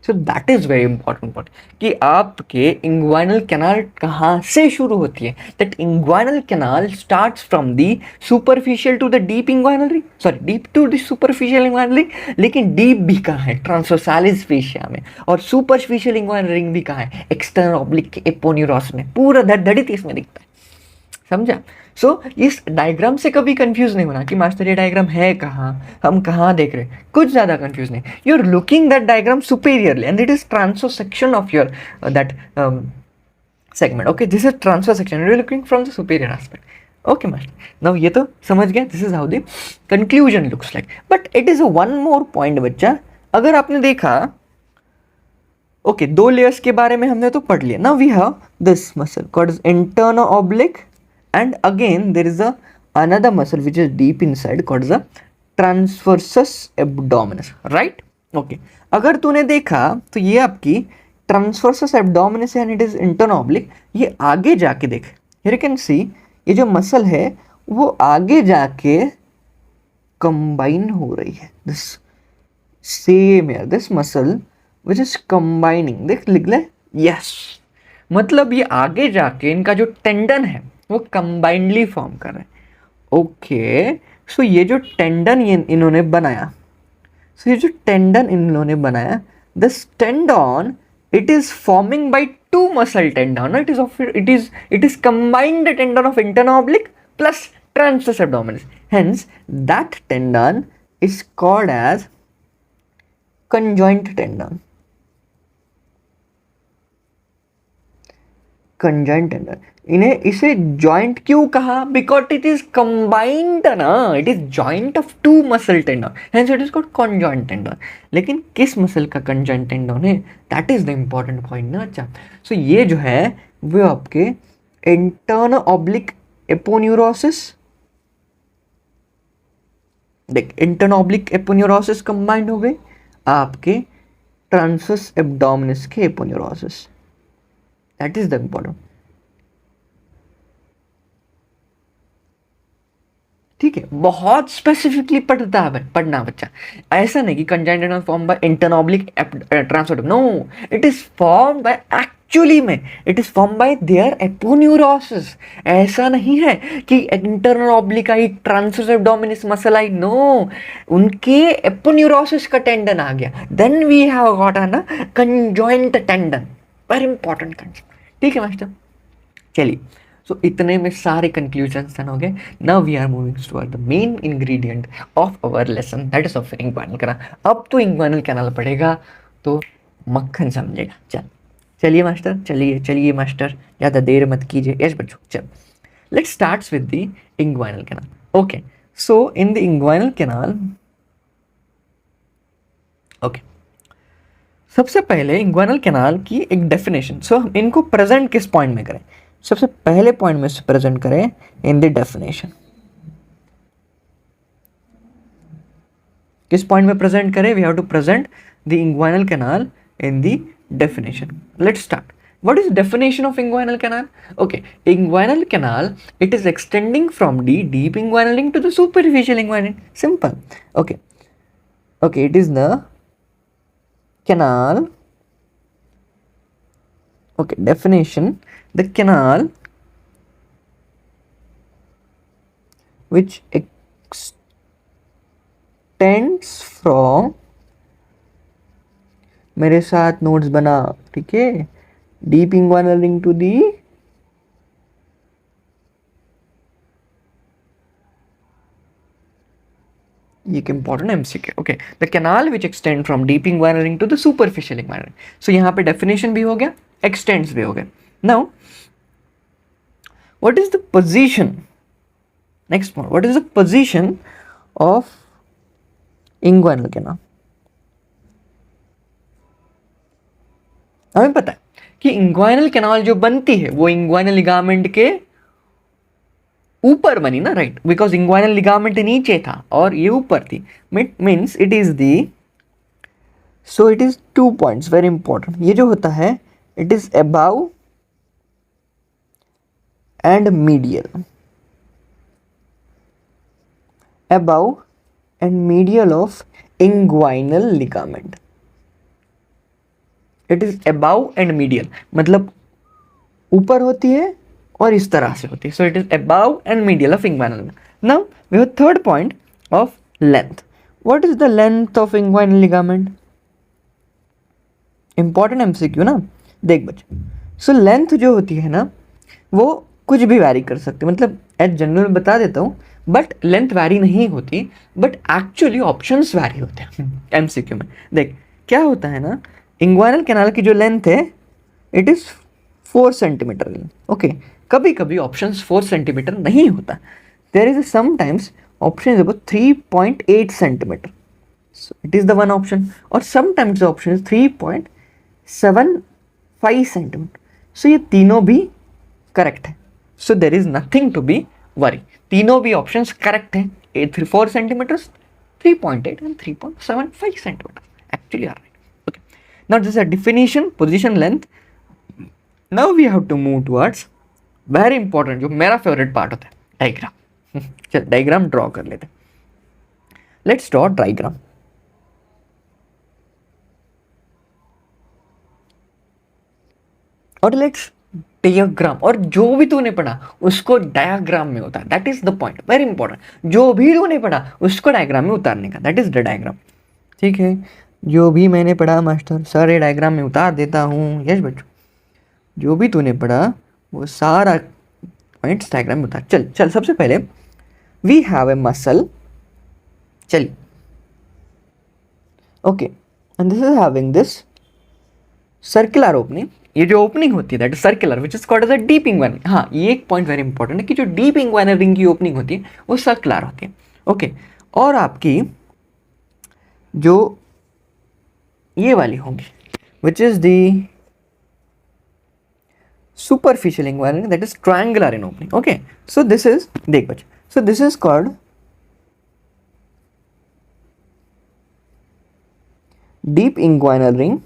So that is very important point कि आपके इंग्वाइनल कैनाल कहाँ से शुरू होती है। That inguinal canal starts from the superficial to the deep inguinal ring, sorry deep to the superficial inguinal ring, लेकिन deep भी कहाँ है? ट्रांसवर्सालिस फेशिया में। और सुपरफिशियल इंग्वाइनल रिंग भी कहाँ है? एक्सटर्नल ऑब्लिक एपोन्यूरोसिस में। पूरा धड़धड़ित इसमें दिखता है, समझा? सो इस डायग्राम से कभी कंफ्यूज नहीं होना कि मास्टर ये डायग्राम है कहाँ, हम कहाँ देख रहे हैं, कुछ ज़्यादा कंफ्यूज नहीं। You are looking that diagram superiorly and it is transfer section of your that segment. Okay, this is transfer section, you are looking from the superior aspect. Okay master, now ये तो समझ गया, this is how the conclusion looks like. But it is one more point बच्चा, अगर आपने देखा okay, 2 layers के बारे में हमने तो पढ़ लिया। Now we have this muscle called internal oblique, and again there is another muscle which is deep inside called the transversus abdominis, right? Okay, अगर तूने देखा तो ये आपकी transversus abdominis है and it is internal oblique। ये आगे जाके देख, here you can see ये जो मसल है वो आगे जाके कंबाइन हो रही है। this same here, this muscle which is combining, देख लिख ले, yes, मतलब ये आगे जाके इनका जो टेंडन है वो कंबाइंडली फॉर्म कर रहे हैं। ओके, सो ये जो टेंडन इन्होंने बनाया, सो ये जो टेंडन इन्होंने बनाया, this tendon it is forming by 2 muscle tendon, it is combined the tendon of internal oblique plus transverse abdominis, hence that tendon is called as conjoint tendon. Conjoint tendon, इन्हें इसे joint क्यों कहा? Because it is combined ना, it is joint of 2 muscle tendon, hence it is called conjoint tendon. लेकिन किस muscle का conjoint tendon है, that is the important point ना। अच्छा, सो ये जो है वो आपके इंटरनल ऑब्लिक एपोन्यूरोसिस, देख इंटरनल ऑब्लिक एपोन्यूरोसिस कंबाइंड हो गए आपके ट्रांसवर्स एब्डोमिनिस के aponeurosis, that is the important. ठीक है, बहुत स्पेसिफिकली पढ़ना बच्चा, ऐसा नहीं कि conjoint form by intern oblique transverse, no, it is form by actually में it is form by their aponeurosis. ऐसा नहीं है कि इंटरनल ऑब्लिक आई ट्रांसवर्स एब्डोमिनिस मसल आई, नो, उनके एपोन्यूरोसिस का टेंडन आ गया, then we have got a ना conjoint tendon, very important concept. ठीक है मास्टर, चलिए, सो इतने में सारे कंक्लूजन्स डन हो गए। Now we are moving toward the main ingredient of our lesson, that is of inguinal canal. अब तो इंग्वाइनल कैनाल पढ़ेगा तो मक्खन समझेगा। चलिए मास्टर, चलिए मास्टर, ज़्यादा देर मत कीजिए। यस बच्चों, चल, let's starts with the inguinal canal. Okay, so in the inguinal canal, okay, सबसे पहले इंग्वाइनल कैनाल की एक डेफिनेशन, सो हम इनको प्रेजेंट किस पॉइंट में करें, सबसे पहले पॉइंट में से प्रेजेंट करें इन द डेफिनेशन। किस पॉइंट में प्रेजेंट करें, we have to present the inguinal canal in the definition. Let's start. What is definition of inguinal canal? Okay, inguinal canal, it is extending from the deep inguinal ring to the superficial inguinal ring. Simple. Okay, it is the canal. Okay, definition: the canal which extends from, मेरे साथ notes बना, ठीक है, deep inguinal ring to the एक important MCQ. Okay, the canal which extend from deep inguinal ring to the superficial inguinal ring. So यहाँ पे definition भी हो गया, extends भी हो गया. Now, what is the position? Next one, what is the position of inguinal canal? हमें पता है कि इंग्वाइनल कैनाल जो बनती है वो इंग्वाइनल लिगामेंट के ऊपर बनी ना, राइट, बिकॉज इंग्वाइनल लिगामेंट नीचे था और ये ऊपर थी, means it is the, so it is 2 points very important. ये जो होता है it is above and medial, about and medial of inguinal ligament. It is above and medial, मतलब ऊपर होती है और इस तरह से होती है, so it is above and medial of inguinal. Now we have third point of length. What is the length of inguinal ligament? Important MCQ ना, देख बच्चे, सो लेंथ जो होती है ना वो कुछ भी वैरी कर सकते, मतलब एज जनरल बता देता हूँ, बट लेंथ वैरी नहीं होती, बट एक्चुअली ऑप्शंस वैरी होते हैं एमसीक्यू में। देख क्या होता है ना, इंग्वाइनल कैनाल की जो लेंथ है इट इज 4 सेंटीमीटर। ओके, कभी कभी ऑप्शंस 4 सेंटीमीटर नहीं होता, there is sometimes option is about 3.8 centimetre, so it is the one option, और sometimes the option is 3.75 centimetre. So ये तीनों भी करेक्ट है, so there is nothing to be worry, तीनों भी ऑप्शंस करेक्ट है, 4 centimetre, 3.8 and 3.75 centimetre actually are right. Okay, now this is a definition, position, length. Now we have to move towards very important, जो मेरा favourite part होता है, diagram. चल diagram draw कर लेते हैं। Let's draw diagram. और लेट्स डायग्राम, और जो भी तूने पढ़ा उसको डायग्राम में होता है, that is the point, very important. जो भी तूने पढ़ा उसको डायग्राम में उतारने का, दैट इज द डायग्राम। ठीक है, जो भी मैंने पढ़ा मास्टर सर ये डायग्राम में उतार देता हूँ। यस बच्चों, जो भी तूने पढ़ा वो सारा पॉइंट्स डायग्राम में उतार। चल सबसे पहले वी हैव ए मसल, चलिए, okay, and this is having this circular opening. ये जो ओपनिंग होती है that is circular which is called as a deep inguinal. हाँ, ये एक पॉइंट वेरी इंपॉर्टेंट है कि जो डीप इंग्वाइनल रिंग की ओपनिंग होती है वो सर्कुलर होती है। ओके, और आपकी जो ये वाली होंगी विच is the superficial inguinal, that is triangular in opening. Okay, so this is, देख बच्चे, so this is called deep inguinal ring,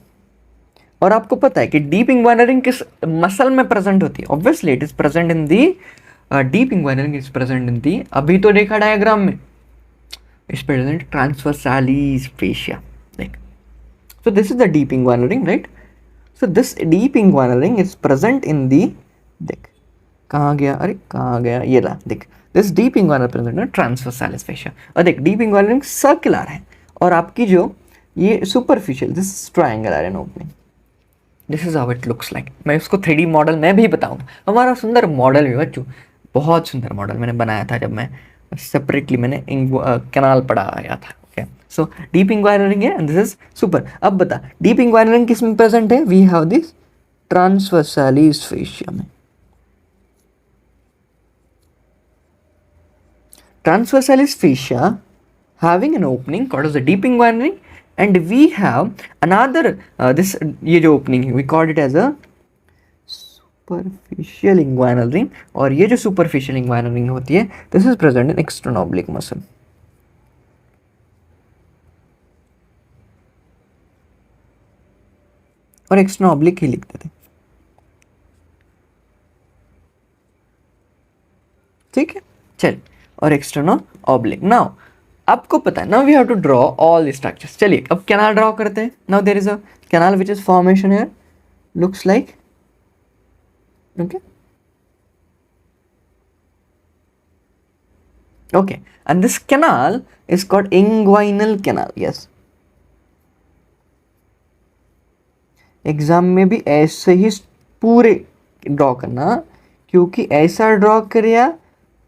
और आपको पता है कि डीप इंग्वाइनल रिंग किस मसल में प्रेजेंट होती है? Obviously it is present in the deep inguinal ring is present in the, अभी तो देखा डायग्राम में, इज प्रेजेंट ट्रांसवर्सालिस फेशिया, देख। So this is the deep inguinal ring, right? So this deep inguinal ring is present in the, देख कहाँ गया, अरे कहाँ गया, ये रहा, देख। This deep inguinal present in transversalis fascia, और देख deep inguinal ring circular है, और आपकी जो ये superficial, this is triangular in opening. This is how it looks like. मैं उसको 3D मॉडल में भी बताऊंगा, हमारा सुंदर मॉडल भी बच्चों, बहुत सुंदर मॉडल मैंने बनाया था जब मैं सेपरेटली मैंने कैनाल पढ़ाया था। सो डीप इंग्वाइनल रिंग है एंड दिस इज सुपर। अब बता डीप इंग्वाइनल रिंग किस में प्रेजेंट है? We have this transversalis fascia में। Transversalis fascia having an opening called as the deep inguinal ring, and we have another this ये जो opening है we called it as a superficial inguinal ring, और ये जो superficial inguinal ring होती है this is present in external muscle। और external oblique ही लिखते थे, ठीक है चल, और एक्सटर्नल ऑब्लिक। नाउ आपको पता है, now we have to draw all the structures. चलिए अब कैनाल ड्रॉ करते हैं। Now there is a canal which is formation here, looks like, okay okay, and this canal is called inguinal canal. Yes, exam में भी ऐसे ही पूरे draw करना, क्योंकि ऐसा ड्रॉ करिया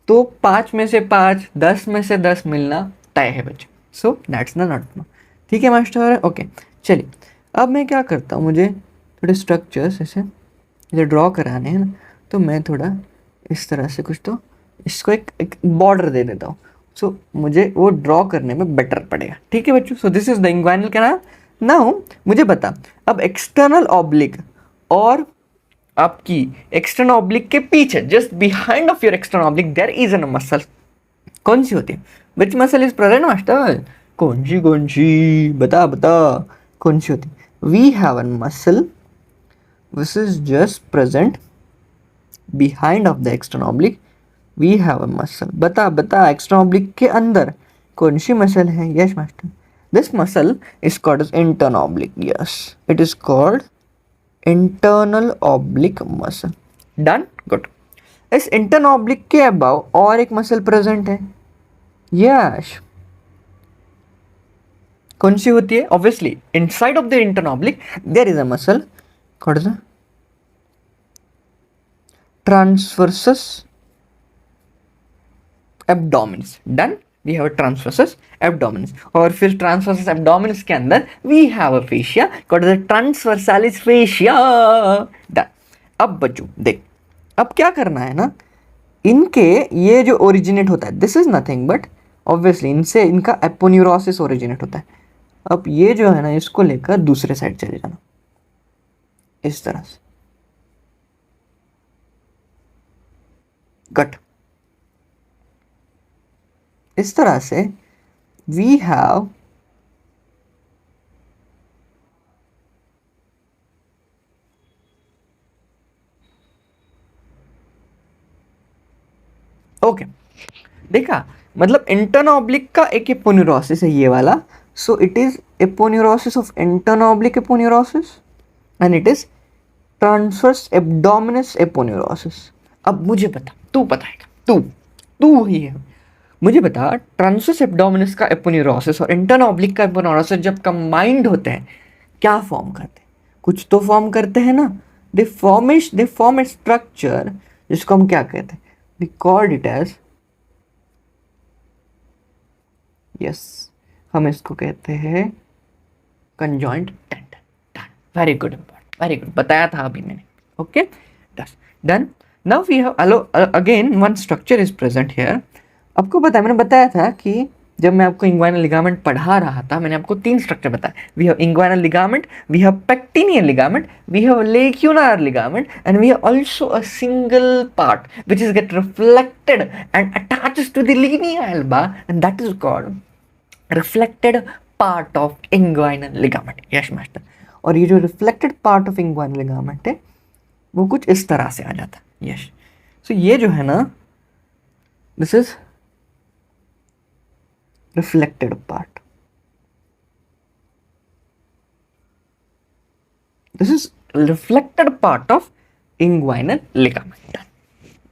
तो 5 में से 5, 10 में से 10 मिलना तय है बच्चों। सो दैट्स द नॉट, ठीक है मास्टर। ओके चलिए अब मैं क्या करता हूँ, मुझे थोड़े स्ट्रक्चर्स ऐसे मुझे ड्रॉ कराने हैं ना, तो मैं थोड़ा इस तरह से कुछ तो इसको एक बॉर्डर दे देता हूँ। सो मुझे वो ड्रॉ करने में बेटर पड़ेगा, ठीक है बच्चों। सो this is the inguinal canal. Now मुझे बता, अब एक्सटर्नल ऑब्लिक और आपकी एक्सटर्नल ऑब्लिक के पीछे, just behind of your external oblique there is an muscle, कौन सी होती है? Which muscle is present master? कौन सी बता बता, कौन सी होती है? We have an muscle which is just present behind of the external oblique. We have a muscle, बता बता एक्सटर्नल ऑब्लिक के अंदर कौन सी मसल है? Yes master, this muscle is called as internal oblique. Yes, it is called internal oblique muscle. Done? Good. इस internal oblique के above और एक मसल प्रेजेंट है। यस, कौन सी होती है? Obviously inside of the internal oblique there is a muscle called as transversus abdominis. Done? We have transversus abdominis, और फिर ट्रांसवर्सस एब्डोमिनस के अंदर we have a fascia called the transversalis fascia. Done. अब बच्चों देख, अब क्या करना है ना, इनके ये जो ओरिजिनेट होता है this is nothing but obviously इनसे इनका एपोन्यूरोसिस ओरिजिनेट होता है। अब ये जो है ना, इसको लेकर दूसरे साइड चले जाना इस तरह से, गट इस तरह से वी हैव ओके देखा, मतलब इंटर्नल ऑब्लिक का एक एपोन्यूरोसिस है ये वाला। सो it is aponeurosis of internal oblique aponeurosis and it is transverse abdominis aponeurosis. अब मुझे बता, तू बताएगा, तू ही है, मुझे बता ट्रांसवर्स एब्डोमिनस का एपोन्यूरोसिस और इंटर्नल ऑब्लिक का एपोन्यूरोसिस जब कंबाइंड होते हैं क्या फॉर्म करते हैं? कुछ तो फॉर्म करते हैं ना। दे फॉर्म ए स्ट्रक्चर जिसको हम क्या कहते हैं? We called it as, yes हम इसको कहते हैं conjoint tendon. Very good, very good, बताया था अभी मैंने। Okay done. Now we have again one structure is present here. आपको पता है, मैंने बताया था कि जब मैं आपको इंग्वाइनल लिगामेंट पढ़ा रहा था, मैंने आपको 3 स्ट्रक्चर बताया। We have inguinal ligament, we have pectineal ligament, we have lacunar ligament, and we have also a single part which is get reflected and attaches to the linea alba, and that is called reflected part of inguinal ligament. Yes master. और ये जो reflected part of inguinal ligament है वो कुछ इस तरह से आ जाता है। यस। सो ये जो है ना, this is reflected part, this is reflected part of inguinal ligament.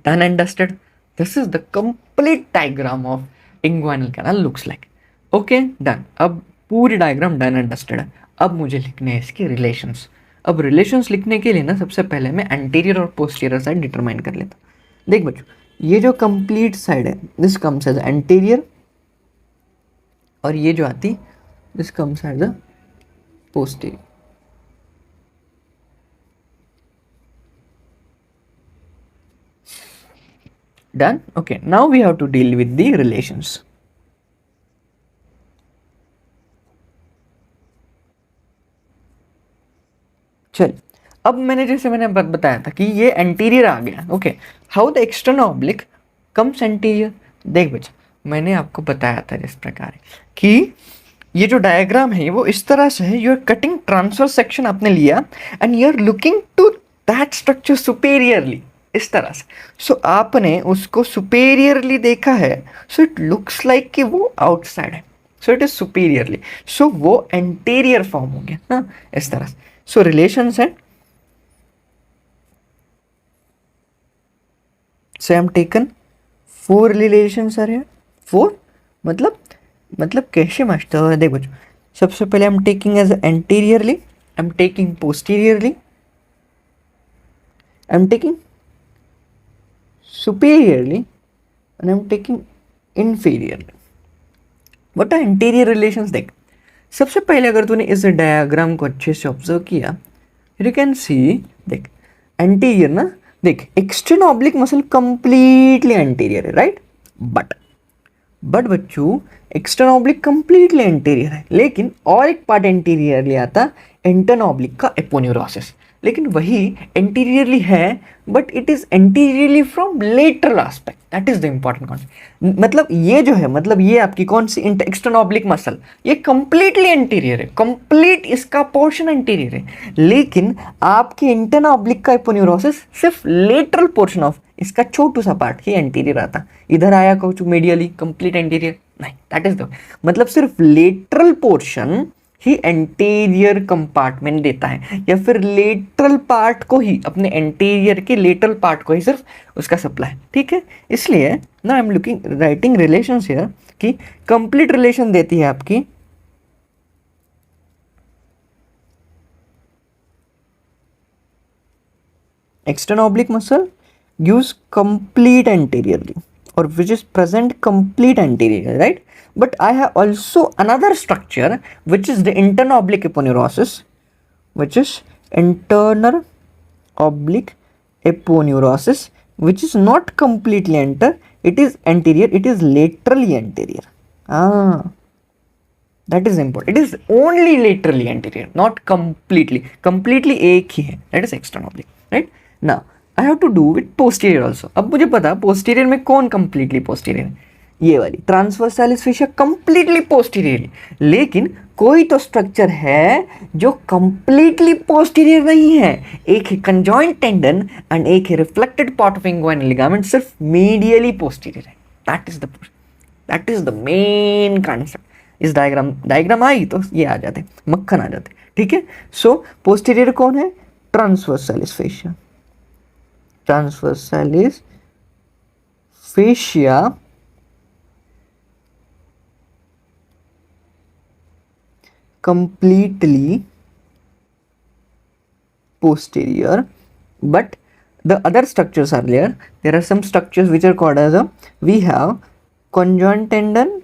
Done and dusted. This is the complete diagram of inguinal canal looks like. Okay, done. अब पूरी डायग्राम डन एंड डस्टेड है। अब मुझे लिखने हैं इसके रिलेशंस। अब relations लिखने के लिए ना सबसे पहले मैं एंटीरियर और पोस्टीरियर साइड डिटरमाइन कर लेता हूँ। देख बच्चों, ये जो कंप्लीट साइड है दिस कम्स एज एंटीरियर, और ये जो आती this comes as a posterior. Done? Okay, now we have to deal with the relations. चल, अब मैंने बताया था कि ये एंटीरियर आ गया। Okay, how the external oblique comes anterior. देख बच्चा, मैंने आपको बताया था जिस प्रकार कि ये जो डायग्राम है वो इस तरह से है। You are cutting transfer section आपने लिया and you are looking to that structure superiorly, इस तरह से। सो आपने उसको सुपेरियरली देखा है, सो इट लुक्स लाइक कि वो आउटसाइड है, सो इट इज सुपेरियरली, सो वो एंटीरियर फॉर्म हो गया ना, इस तरह से। सो रिलेशंस है, so I am taken 4 relations are here. 4 मतलब कैसे मास्टर? देख बच्चों, सबसे पहले I am taking as anteriorly, I am taking posteriorly, I am taking superiorly, and I'm taking inferiorly. What are anterior relations? देख, सबसे पहले अगर तूने इस डायग्राम को अच्छे से ऑब्जर्व किया, यू कैन सी, देख एंटीरियर ना, देख external oblique muscle completely anterior है, राइट? बट बच्चों, एक्सटर्नल ऑब्लिक कंप्लीटली एंटीरियर है, लेकिन और एक पार्ट एंटीरियरली आता, इंटर्नल ऑब्लिक का एपोन्यूरोसिस। लेकिन वही एंटीरियरली है, but it is anteriorly from lateral aspect. That is the important concept. मतलब ये जो है, मतलब ये आपकी कौन सी एक्सटर्नल ऑब्लिक मसल, ये कंप्लीटली एंटीरियर है, कंप्लीट इसका पोर्शन एंटीरियर है, लेकिन आपके इंटर्नल ऑब्लिक का एपोन्यूरोसिस सिर्फ लेटरल पोर्शन ऑफ इसका छोटू सा पार्ट ही एंटीरियर आता। इधर आया कुछ मीडियली कंप्लीट एंटीरियर नहीं, दैट इज द मतलब सिर्फ लेटरल पोर्शन ही एंटीरियर कंपार्टमेंट देता है, या फिर लेटरल पार्ट को ही, अपने एंटीरियर के लेटरल पार्ट को ही सिर्फ उसका सप्लाई। ठीक है, इसलिए ना आई am looking writing relations here कि कंप्लीट रिलेशन देती है आपकी external oblique muscle gives complete anteriorly, or which is present complete anterior, right? But I have also another structure which is the internal oblique aponeurosis, which is internal oblique aponeurosis, which is not completely it is anterior, it is laterally anterior. That is important. It is only laterally anterior, not completely एक ही है, that is external oblique, right? Now I have to do with posterior also. अब मुझे पता posterior में कौन completely posterior है, ये वाली transversalis fascia completely posterior, लेकिन कोई तो स्ट्रक्चर है जो completely posterior नहीं है। एक है conjoint tendon and एक है reflected part of inguinal ligament, सिर्फ medially posterior है। that is the main concept। इस डायग्राम आई तो ये आ जाते, मक्खन आ जाते। ठीक है, सो पोस्टीरियर कौन है? ट्रांसवर्सालिस fascia. ट्रांसवर्सालिस fascia completely posterior, but the other structures are there. There are some structures which are called as we have conjoint tendon,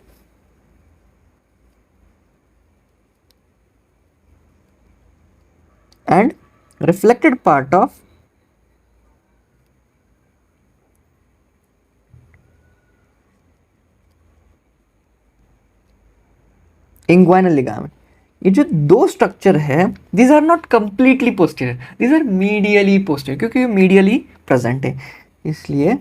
and reflected part of inguinal ligament. ये जो दो स्ट्रक्चर है, these are not completely posterior, these are medially posterior, क्योंकि ये medially present है, इसलिए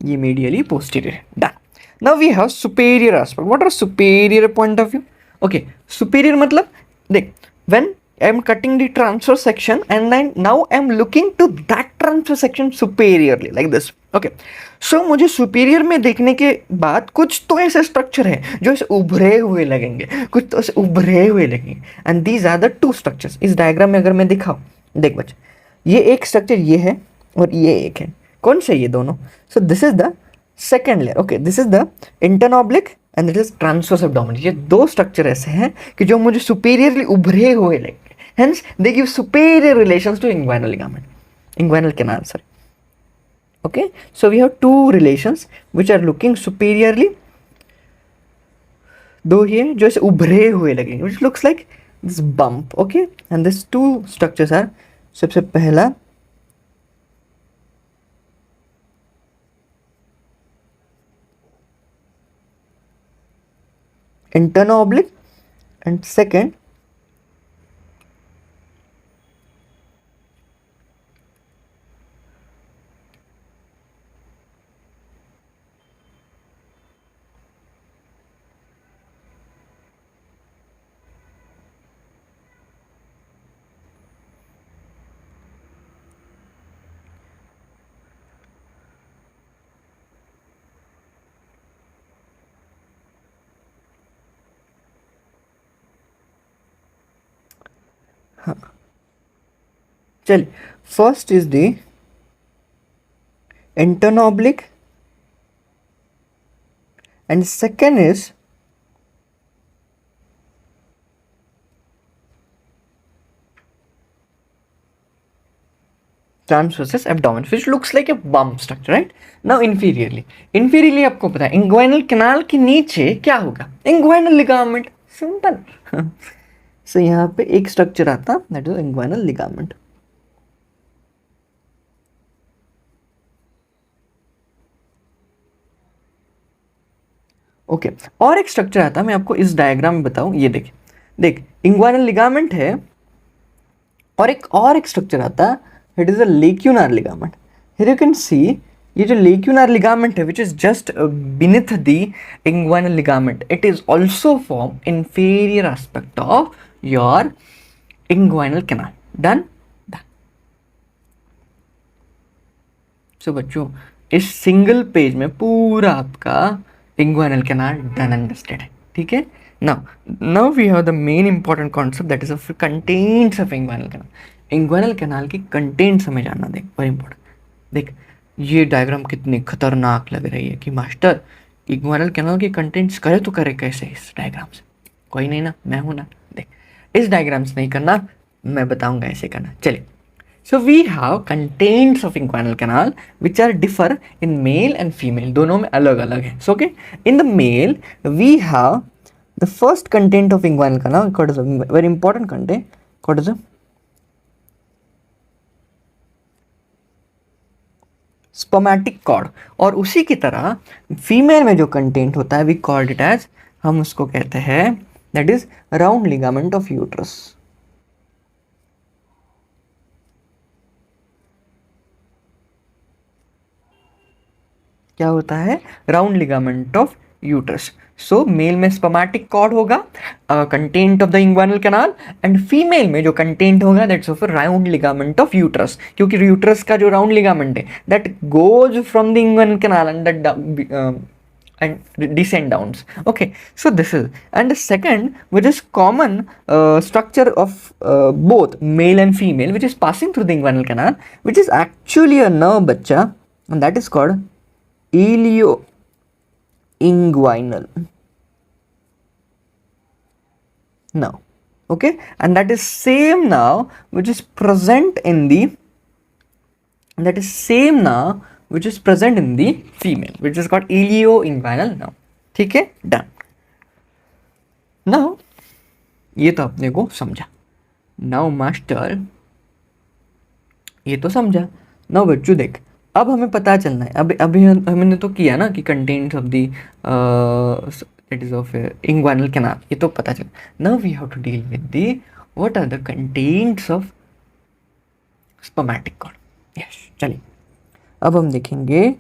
ये medially posterior है. Done. Now we have superior aspect. What are superior point of view? Okay, superior मतलब देख, when I am cutting the transverse section and then now I am looking to that transverse section superiorly like this. Okay, so मुझे superior में देखने के बाद कुछ तो ऐसे structure है जो ऐसे उभरे हुए लगेंगे, कुछ तो ऐसे उभरे हुए लगेंगे, and these are the two structures. इस डायग्राम में अगर मैं दिखाऊं, देख बच्चे, ये एक स्ट्रक्चर ये है और ये एक है. कौन से ये दोनों? सो this is the second layer. Okay, this is the intern oblique and this is transverse abdomen. ये दो स्ट्रक्चर ऐसे हैं कि जो मुझे सुपीरियरली उभरे हुए लगेंगे. Hence they give superior relations to inguinal ligament, inguinal canal. Sorry. Okay, so we have two relations which are looking superiorly, दो ये जो ऐसे उभरे हुए लगेंगे, which looks like this bump. Okay, and this two structures are, सबसे पहला internal oblique and second चलिए, first is the internal oblique and second is transversus abdomen, which looks like a bump structure, right? Now inferiorly आपको पता है inguinal canal के नीचे क्या होगा? Inguinal ligament. सिंपल. सो यहाँ पे एक स्ट्रक्चर आता, that is inguinal ligament. Okay, और एक स्ट्रक्चर आता, मैं आपको इस डायग्राम में बताऊं. ये देख इंग्वाइनल लिगामेंट है और एक स्ट्रक्चर आता, it is a lacunar ligament. Here you can see, ये जो लेक्यूनार लिगामेंट है, which is just beneath the inguinal ligament, it is also form inferior aspect of your inguinal canal. Done. So बच्चों, इस single page में पूरा आपका inguinal canal done understand है. ठीक है. Now we have the main important concept, that is of contents of inguinal canal. Inguinal canal की contents हमें जानना. देख, वेरी इंपॉर्टेंट. देख, ये डायग्राम कितनी खतरनाक लग रही है कि मास्टर इंग्वाइनल कैनाल की कंटेंट्स करे तो करे कैसे इस डायग्राम से? कोई नहीं ना, मैं हूं ना. देख, इस डायग्राम से नहीं करना, मैं बताऊंगा ऐसे करना. चलिए. So we have contents of inguinal canal which are differ in male and female. दोनों में अलग अलग है. So okay, in the male we have the first content of inguinal canal called as a very important content called as a spermatic cord. और उसी की तरह female में जो कंटेंट होता है, we called it as, हम उसको कहते हैं, that is round ligament of uterus. क्या होता है? Round ligament of uterus. So male में स्पर्मेटिक कॉर्ड होगा, content of the inguinal canal, and female में जो कंटेंट होगा that's of round ligament of uterus, क्योंकि यूट्रस का जो राउंड लिगामेंट है that goes from the inguinal canal and descend downs. Okay, so this is, and the second, which is common structure of both male and female, which is passing through the inguinal canal, which is actually a nerve, bachcha, and that is called ilioinguinal. Now, okay, and that is same now, which is present in the, that is same now which is present in the female, which is called ilioinguinal now. ठीक है. Done. Now ये तो अपने को समझा. Now master ये तो समझा. नाउ बच्चों देख, अब हमें पता चलना है, अभी हमने तो किया ना कि contents of the it is of inguinal canal, ये तो पता चला. Now we have to deal with the what are the contents of spermatic cord. Yes, चलिए अब हम देखेंगे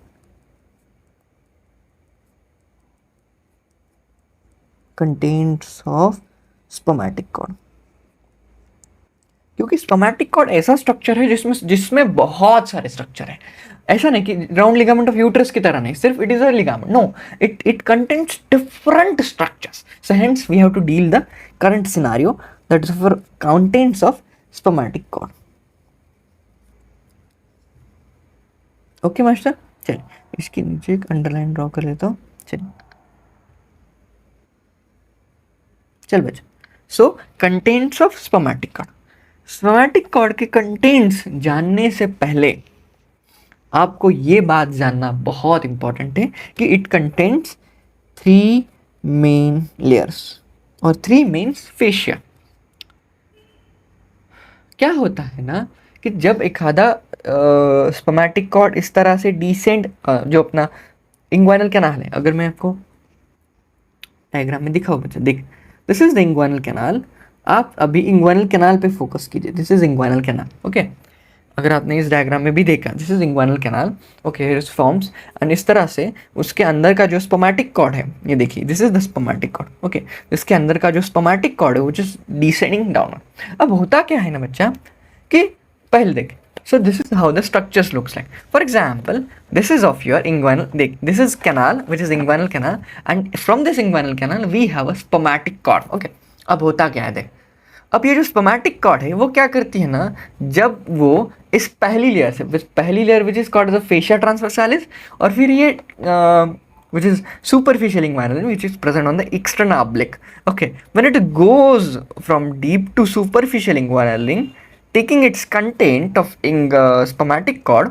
कंटेंट्स ऑफ स्पर्मेटिक कॉर्ड, क्योंकि स्पर्मेटिक कॉर्ड ऐसा स्ट्रक्चर है जिसमें जिसमें बहुत सारे स्ट्रक्चर है। ऐसा नहीं कि राउंड लिगामेंट ऑफ यूट्रस की तरह नहीं, सिर्फ it is a ligament, no, it contains different structures. So hence we have to deal the current scenario that is for contents of spermatic cord. Okay master, चलिए इसके नीचे एक underline draw कर लेता हूँ। चलिए चल बच्चा, so contents of spermatic cord. Spermatic cord के कंटेंट्स जानने से पहले आपको ये बात जानना बहुत इंपॉर्टेंट है कि इट कंटेंट्स 3 मेन लेयर्स और 3 मेन फेशिया। क्या होता है ना कि जब एक आधा स्पर्मेटिक कॉर्ड इस तरह से डिसेंड, जो अपना इंग्वाइनल कैनाल है, अगर मैं आपको डायग्राम में दिखाऊं बच्चा, देख this is the inguinal canal. आप अभी इंग्वाइनल कैनाल पे फोकस कीजिए, this is inguinal canal. Okay, अगर आपने इस डायग्राम में भी देखा, this is inguinal canal. Okay, here is forms and इस तरह से उसके अंदर का जो स्पर्मेटिक कॉर्ड है, ये देखिए this is the spermatic cord. Okay, इसके अंदर का जो स्पर्मेटिक कॉर्ड है व्हिच इज डिसेंडिंग डाउन। अब होता क्या है ना बच्चा कि पहले देख, so this is how the structures looks like. For example, this is of your inguinal, this is canal which is inguinal canal, and from this inguinal canal we have a spermatic cord. Okay, अब होता क्या है देख, अब ये जो spermatic cord है वो क्या करती है ना, जब वो इस पहली लेयर से, पहली layer which is called the fascia ट्रांसवर्सालिस, और फिर ये which is superficial inguinal which is present on the external oblique. Okay, when it goes from deep to superficial inguinal ring, taking its content of spermatic cord,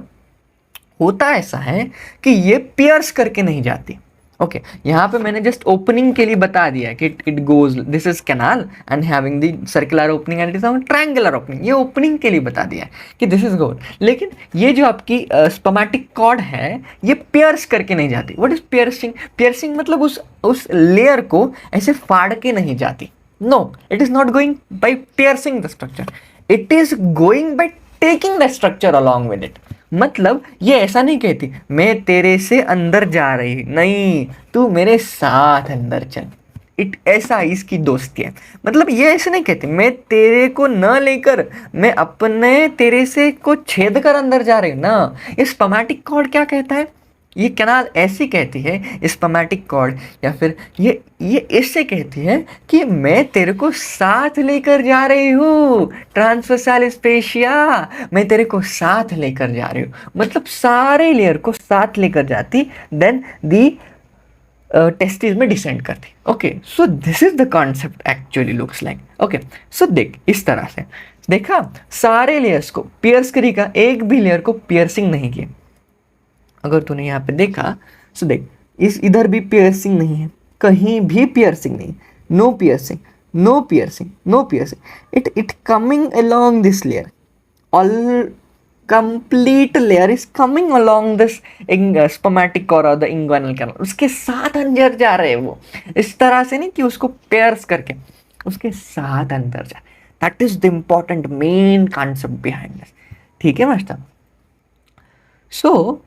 होता ऐसा है कि ये piers करके नहीं जाती। ओके, यहाँ पे मैंने जस्ट ओपनिंग के लिए बता दिया है कि it goes, this is canal and having the circular opening and it is triangular opening, ये ओपनिंग के लिए बता दिया है कि दिस इज गोल। लेकिन ये जो आपकी स्पर्मेटिक कॉर्ड है ये पियर्स करके नहीं जाती। What is piercing? पियर्सिंग मतलब उस लेयर को ऐसे फाड़ के नहीं जाती। No, it is not going by piercing the structure, it is going by taking the structure along with it. मतलब ये ऐसा नहीं कहती मैं तेरे से अंदर जा रही, नहीं, तू मेरे साथ अंदर चल। इट ऐसा इसकी दोस्ती है। मतलब ये ऐसे नहीं कहती मैं तेरे को न लेकर मैं अपने तेरे से को छेद कर अंदर जा रही हूँ ना। ये स्पर्मेटिक कॉर्ड क्या कहता है, ये कैनाल ऐसी कहती है स्पर्मेटिक कॉर्ड, या फिर ये इससे कहती है कि मैं तेरे को साथ लेकर जा रही हूँ, ट्रांसवर्सालिस फेशिया, मैं तेरे को साथ लेकर जा रही हूँ। मतलब सारे लेयर को साथ लेकर जाती, देन दी टेस्टिस में डिसेंड करती। Okay, so this is the concept actually looks like. Okay, so देख इस तरह से देखा, सारे लेयर्स को पियर्स करी का, एक भी लेयर को पियर्सिंग नहीं की। अगर तूने यहाँ पे देखा, सो देख इस इधर भी पियर्सिंग नहीं है, कहीं भी पियर्सिंग नहीं, no piercing, no piercing, no piercing, it coming along this layer, all complete layer is coming along this spermatic cord और द इंग्वाइनल कैनाल, उसके साथ अंदर जा रहे हैं वो, इस तरह से नहीं कि उसको पेयर्स करके, उसके साथ अंदर जा। That is the important main concept behind this. ठीक है मास्टर, सो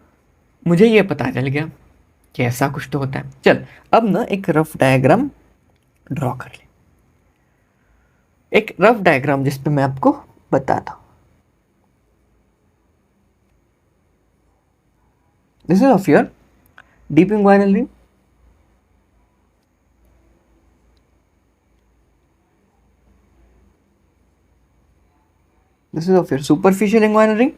मुझे ये पता चल गया कि ऐसा कुछ तो होता है। चल अब ना एक रफ डायग्राम ड्रॉ कर ले, एक रफ डायग्राम जिस पे मैं आपको बताता हूं। This is of your deep inguinal ring, this is of your superficial inguinal ring,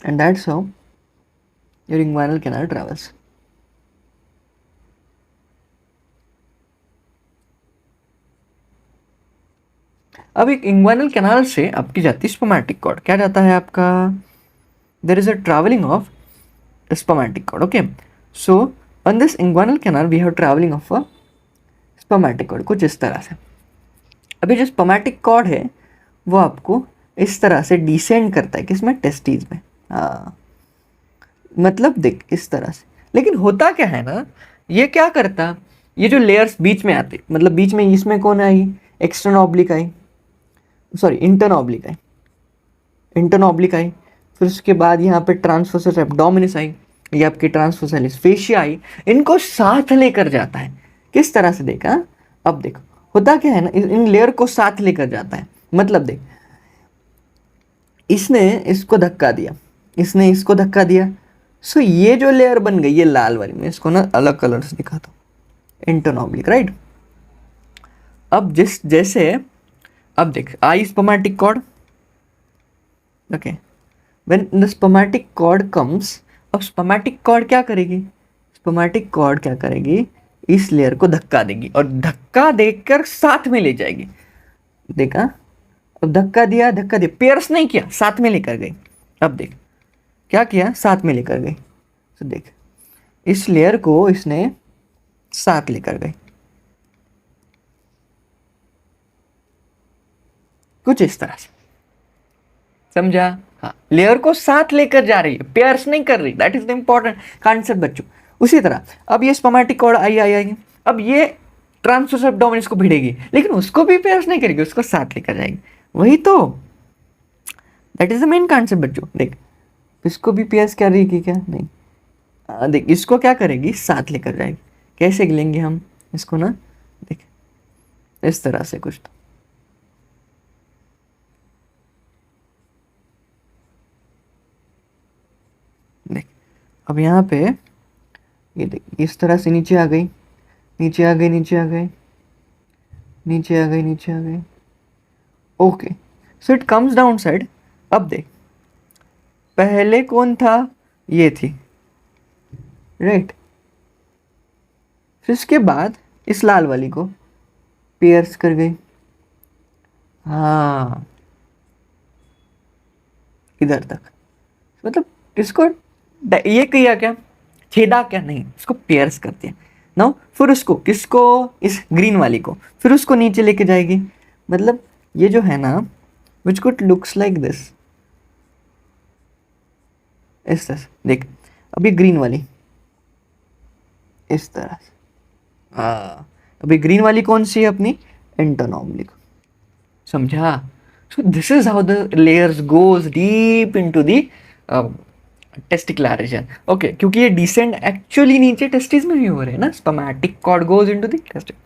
and that's how your inguinal canal travels. अब एक इंग्वाइनल कैनाल से आपकी जाती है स्पर्मेटिक कॉर्ड, क्या जाता है आपका, there is a travelling of spermatic cord. Okay, so on this inguinal canal we have travelling of a spermatic cord, कुछ इस तरह से। अभी जो स्पर्मेटिक कॉर्ड है वो आपको इस तरह से डिसेंड करता है, किसमें, टेस्टिस में। हाँ, मतलब देख इस तरह से। लेकिन होता क्या है ना, ये क्या करता, ये जो लेयर्स बीच में आते, मतलब बीच में इसमें कौन आई, एक्सटर्नल ऑब्लिक आई, सॉरी इंटर्नल ऑब्लिक आई, इंटर्नल ऑब्लिक आई, फिर उसके बाद यहाँ पे ट्रांसवर्सस एब्डोमिनिस आई, ये आपकी ट्रांसवर्सस फेशिया आई, इनको साथ लेकर जाता है। किस तरह से देखा, अब देखो होता क्या है ना, इन लेयर को साथ लेकर जाता है। मतलब देख, इसने इसको धक्का दिया, इसने इसको धक्का दिया, सो ये जो लेयर बन गई ये लाल वाली, मैं इसको ना अलग कलर से दिखाता हूँ, इंटरनॉब्लिक, राइट। अब जैसे अब देख आई spermatic cord, okay, when the spermatic cord comes, अब स्पर्मेटिक कॉर्ड क्या करेगी, स्पर्मेटिक कॉर्ड क्या करेगी, इस लेयर को धक्का देगी और धक्का देकर साथ में ले जाएगी। देखा, अब धक्का दिया, धक्का दिया, पेयर्स नहीं किया, साथ में लेकर गई। अब देख क्या किया, साथ में लेकर गई। तो देख इस लेयर को इसने साथ लेकर गई, कुछ इस तरह से, समझा। हाँ, लेयर को साथ लेकर जा रही है, पेयर्स नहीं कर रही, that is the important concept बच्चों। उसी तरह अब ये स्पर्मेटिक कॉर्ड आई, अब ये ट्रांसवर्स एब्डोमिनिस को भिड़ेगी, लेकिन उसको भी पेयर्स नहीं करेगी, उसको साथ लेकर जाएगी। वही तो, that is the main concept बच्चों। देख इसको भी पेयर्स कर रही क्या, नहीं। देख इसको क्या करेगी, साथ लेकर जाएगी। कैसे लेंगे हम इसको ना, देख इस तरह से कुछ तो, देख अब यहाँ पे ये देख इस तरह से नीचे आ गई, नीचे आ गई, नीचे आ गई, नीचे आ गई, नीचे आ गई, okay. So it comes down side. अब देख पहले कौन था, ये थी, राइट। फिर इसके बाद इस लाल वाली को पेयर्स कर गई, हाँ इधर तक, मतलब इसको ये किया क्या, छेदा क्या, नहीं, इसको पेयर्स कर दिया। नाउ फिर उसको किसको, इस ग्रीन वाली को, फिर उसको नीचे लेके जाएगी। मतलब ये जो है ना, which could looks like this, इस तरह से देख, अभी ग्रीन वाली इस तरह से, हाँ अभी ग्रीन वाली कौन सी है अपनी, इंटरनॉब्लिक, समझा। So this is how the layers goes deep into the testicular region, okay, क्योंकि ये डिसेंड एक्चुअली नीचे टेस्टिस में ही हो रहे हैं ना, spermatic cord goes into the testis,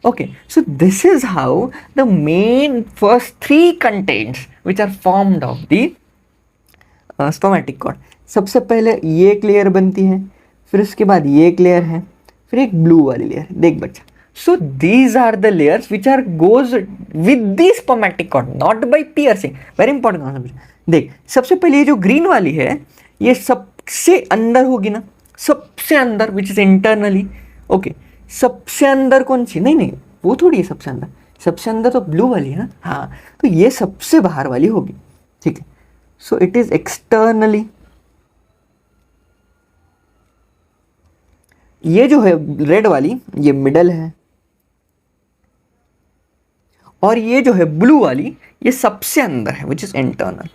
okay. So this is how the main first 3 contents which are formed of the spermatic cord. सबसे पहले ये एक लेयर बनती है, फिर उसके बाद ये एक लेयर है, फिर एक ब्लू वाली लेयर, देख बच्चा। So these are the layers which are goes with the spermatic cord, not by piercing. Very important concept. देख सबसे पहले ये जो ग्रीन वाली है, ये सबसे अंदर होगी ना, सबसे अंदर, विच इज इंटरनली, ओके। सबसे अंदर कौन सी, नहीं नहीं वो थोड़ी है सबसे अंदर, सबसे अंदर तो ब्लू वाली है ना, हाँ, तो ये सबसे बाहर वाली होगी, ठीक है। सो इट इज एक्सटर्नली, ये जो है रेड वाली ये मिडल है, और ये जो है ब्लू वाली ये सबसे अंदर है, which is internal,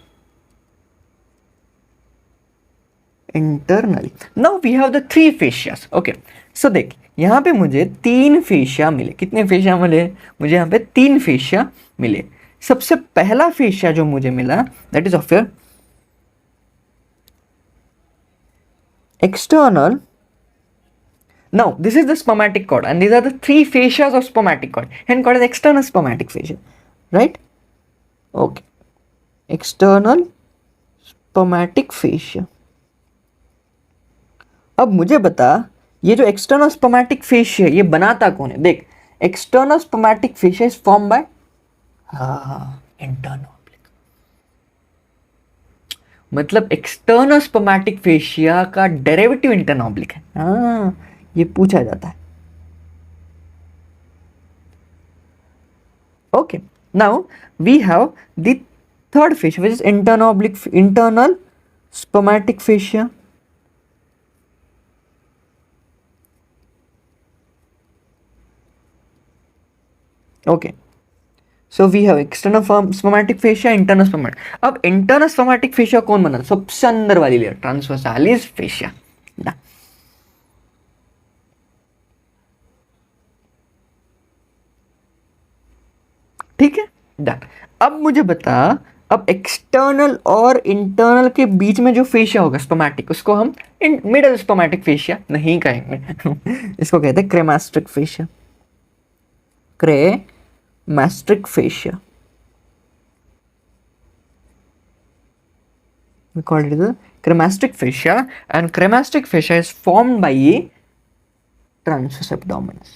internally. Now we have the 3 fascias, okay. So देख यहाँ पे मुझे 3 फेशिया मिले, कितने फेशिया मिले मुझे, यहाँ पे 3 फेशिया मिले। सबसे पहला फेशिया जो मुझे मिला, that is of your external. Now this is the spermatic cord and these are the 3 fascias of spermatic cord, and called as external spermatic fascia, right? Okay, external spermatic fascia। अब मुझे बता, ये जो external spermatic fascia ये बनाता कौन है। देख external spermatic fascia is form by, हाँ, इंटरनॉब्लिक। मतलब एक्सटर्नल स्पर्मेटिक फेशिया का डेरिवेटिव इंटरनॉब्लिक है, हाँ ये पूछा जाता है, okay. Now we have the third fascia which is intern oblique, internal spermatic fascia, okay. So we have external spermatic fascia, internal spermatic. अब इंटरनल स्पर्मेटिक फेशिया कौन बना, सबसे अंदर वाली लेयर, ट्रांसवर्सालिस फेशिया, ठीक है, डन। अब मुझे बता अब एक्सटर्नल और इंटरनल के बीच में जो फेशिया होगा स्पोमैटिक, उसको हम मिडल स्पोमैटिक फेशिया नहीं कहेंगे इसको कहते हैं cremasteric fascia, cremasteric fascia. We call it the cremastic fascia, and cremastic fascia is formed by a transverse abdominis.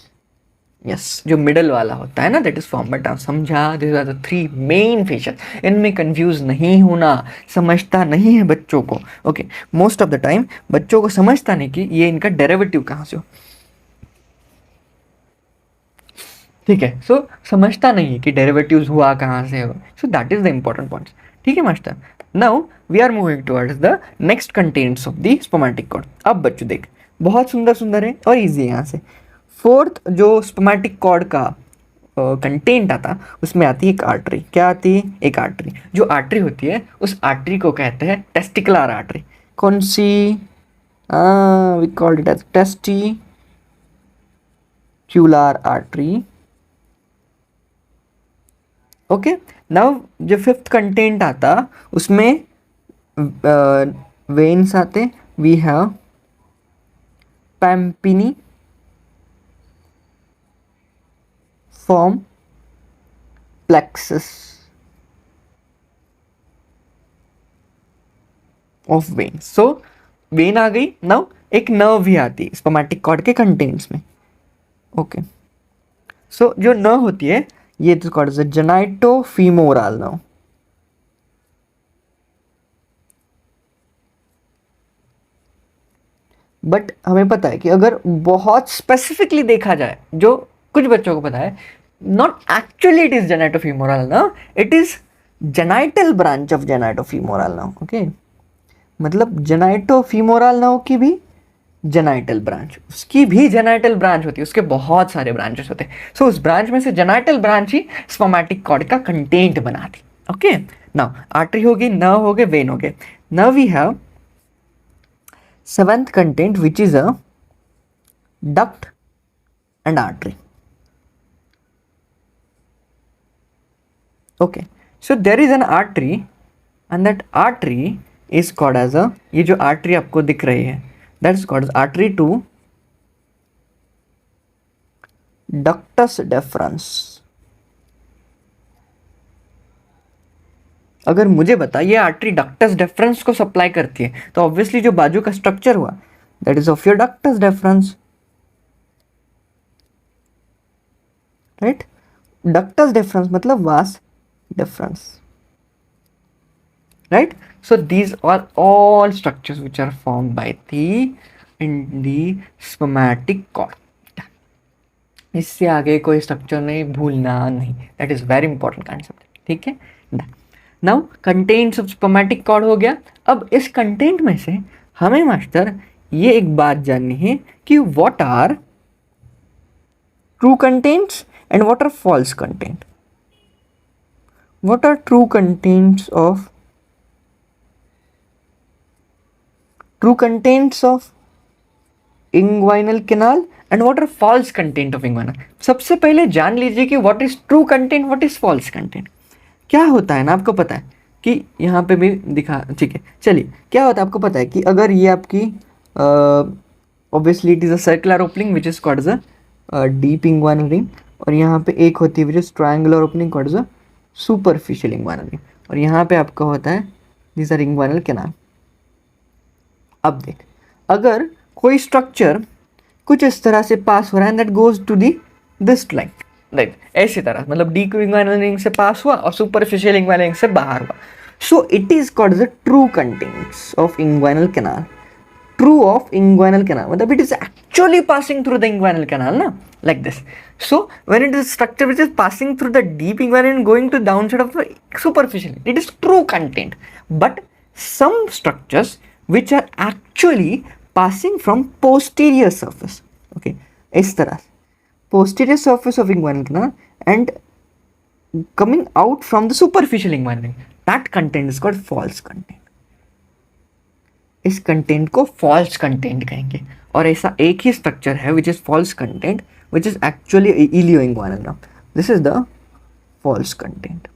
Yes, जो मिडल वाला होता है ना, दैट इज फॉर्म बट समझा। This are the three main fascial, इनमें confuse नहीं होना, समझता नहीं है बच्चों को। Okay, most of the time बच्चों को समझता नहीं कि ये इनका डेरिवेटिव कहाँ से हो, ठीक है। सो समझता नहीं है कि डेरिवेटिव्स हुआ कहाँ से हो, so that is the important point, ठीक है master. Now we are moving towards the next contents of the spermatic cord. अब बच्चों देख, बहुत सुंदर सुंदर है और इजी है यहाँ से। फोर्थ जो स्पोमैटिक कॉर्ड का कंटेंट आता, उसमें आती है एक आर्टरी। क्या आती है? एक आर्टरी। जो आर्टरी होती है उस आर्टरी को कहते हैं टेस्टिकुलर आर्टरी। कौन सी? We called it as testicular artery. Okay, now जो फिफ्थ कंटेंट आता उसमें वेन्स आते। We have pampiniform plexus of vein. So vein आ गई। नाउ एक नर्व भी आती है स्पोमैटिक कॉर्ड के कंटेंट्स में। ओके, सो जो नर्व होती है ये तो called as genitofemoral nerve. But हमें पता है कि अगर बहुत स्पेसिफिकली देखा जाए, जो कुछ बच्चों को पता है, not actually it is genitofemoral nerve, it is genital branch of genitofemoral nerve. Okay, मतलब जेनाइटोफीमोरल नर्व की भी जेनाइटल ब्रांच, उसकी भी जेनाइटल ब्रांच होती है, उसके बहुत सारे ब्रांचेस होते हैं। सो उस ब्रांच में से जेनाइटल ब्रांच ही स्पोमैटिक कॉर्ड का कंटेंट बनाती। ओके, नाउ आर्टरी होगी, नर्व हो गए, वेन हो गए। Now we have seventh content, which is a duct and artery. Okay, so there is an artery and that artery is called as a, ये जो artery आपको दिख रही है, that is called as artery to ductus deferens। अगर मुझे बता ये आर्टरी डक्टस डेफरेंस को सप्लाई करती है, तो ऑब्वियसली जो बाजू का स्ट्रक्चर हुआ that is of your ductus deferens, right. Ductus deferens मतलब vas deferens, right. So these are all structures which are formed by the in the spermatic cord. इससे आगे कोई स्ट्रक्चर नहीं, भूलना नहीं, that is very important concept, ठीक है। Now contents of spermatic cord हो गया। अब इस कंटेंट में से हमें मास्टर ये एक बात जाननी है कि what are true contents and what are false content. What are true contents of inguinal canal and what are false content of inguinal. सबसे पहले जान लीजिए कि what is true content, what is false content. क्या होता है ना, आपको पता है कि यहाँ पे भी दिखा, ठीक है। चलिए, क्या होता है आपको पता है कि अगर ये आपकी obviously it is a circular opening which is called a deep inguinal ring, और यहाँ पे एक होती है which is triangular opening called a superficial inguinal ring, और यहाँ पे आपका होता है दिस आर इंग्वाइनल कैनाल। अब देख, अगर कोई स्ट्रक्चर कुछ इस तरह से पास हो रहा है, that goes to the this line, right, ऐसी तरह, मतलब डीप इंग्वाइनल रिंग से पास हुआ और सुपरफिशियल इंग्वाइनल रिंग से बाहर हुआ। So it is called the true contents of inguinal canal. True of inguinal canal मतलब it is actually passing through the inguinal canal ना, like this. So when it is structure which is passing through the deep inguinal and going to downside of the superficial, it is true content. But some structures which are actually passing from posterior surface, okay, इस तरह posterior surface of inguinal canal and coming out from the superficial inguinal ring, that content is called false content. इस content को false content कहेंगे, और ऐसा एक ही structure है which is false content which is actually ilioinguinal nerve. This is the false content.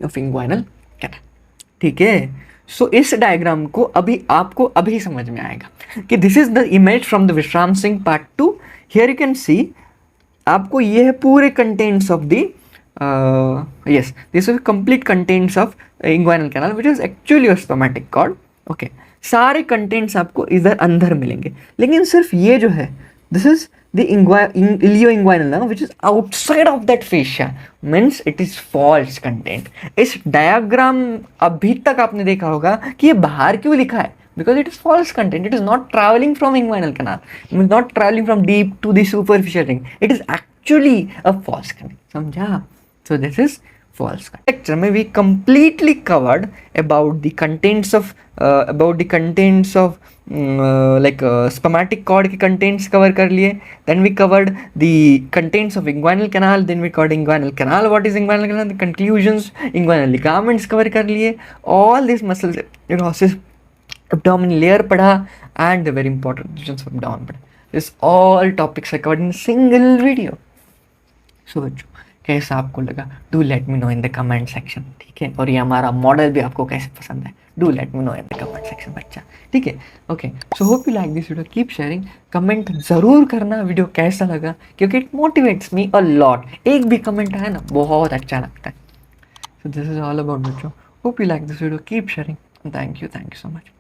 Of inguinal canal. ठीक है, सो इस डायग्राम को अभी आपको अभी समझ में आएगा कि this is the image from the Vishram Singh part 2। Here you can see, आपको ये है पूरे contents of the yes, this is complete contents of inguinal canal which is actually a spermatic cord. Okay, सारे कंटेंट्स आपको इधर अंदर मिलेंगे, लेकिन सिर्फ ये जो है this is the ilioinguinal nerve which is outside of that fascia, means it is false content. इस डायग्राम अभी तक आपने देखा होगा कि ये बाहर क्यों लिखा है, because it is false content. It is not traveling from inguinal canal, it is not traveling from deep to the superficial ring, it is actually a false content. समझा? So this is false content. Lecture में we completely covered about the contents of spermatic cord के contents cover कर लिए, then we covered the contents of inguinal canal, then we covered inguinal canal, what is inguinal canal, the conclusions, inguinal ligaments cover कर लिए, all these muscles, neurosis, abdominal layer पढ़ा, and the very important regions of abdomen पढ़ा. This all topics are covered in a single video. So बच्चों, कैसा आपको लगा? Do let me know in the comment section, ठीक है? और ये हमारा मॉडल भी आपको कैसे पसंद है? Do let me know in the comment section बच्चा, ठीक है? Okay, so hope you like this video, keep sharing, comment ज़रूर करना वीडियो कैसा लगा, क्योंकि it motivates me a lot. एक भी कमेंट आया ना, बहुत अच्छा लगता है। So this is all about बच्चों, hope you like this video, keep sharing, thank you so much.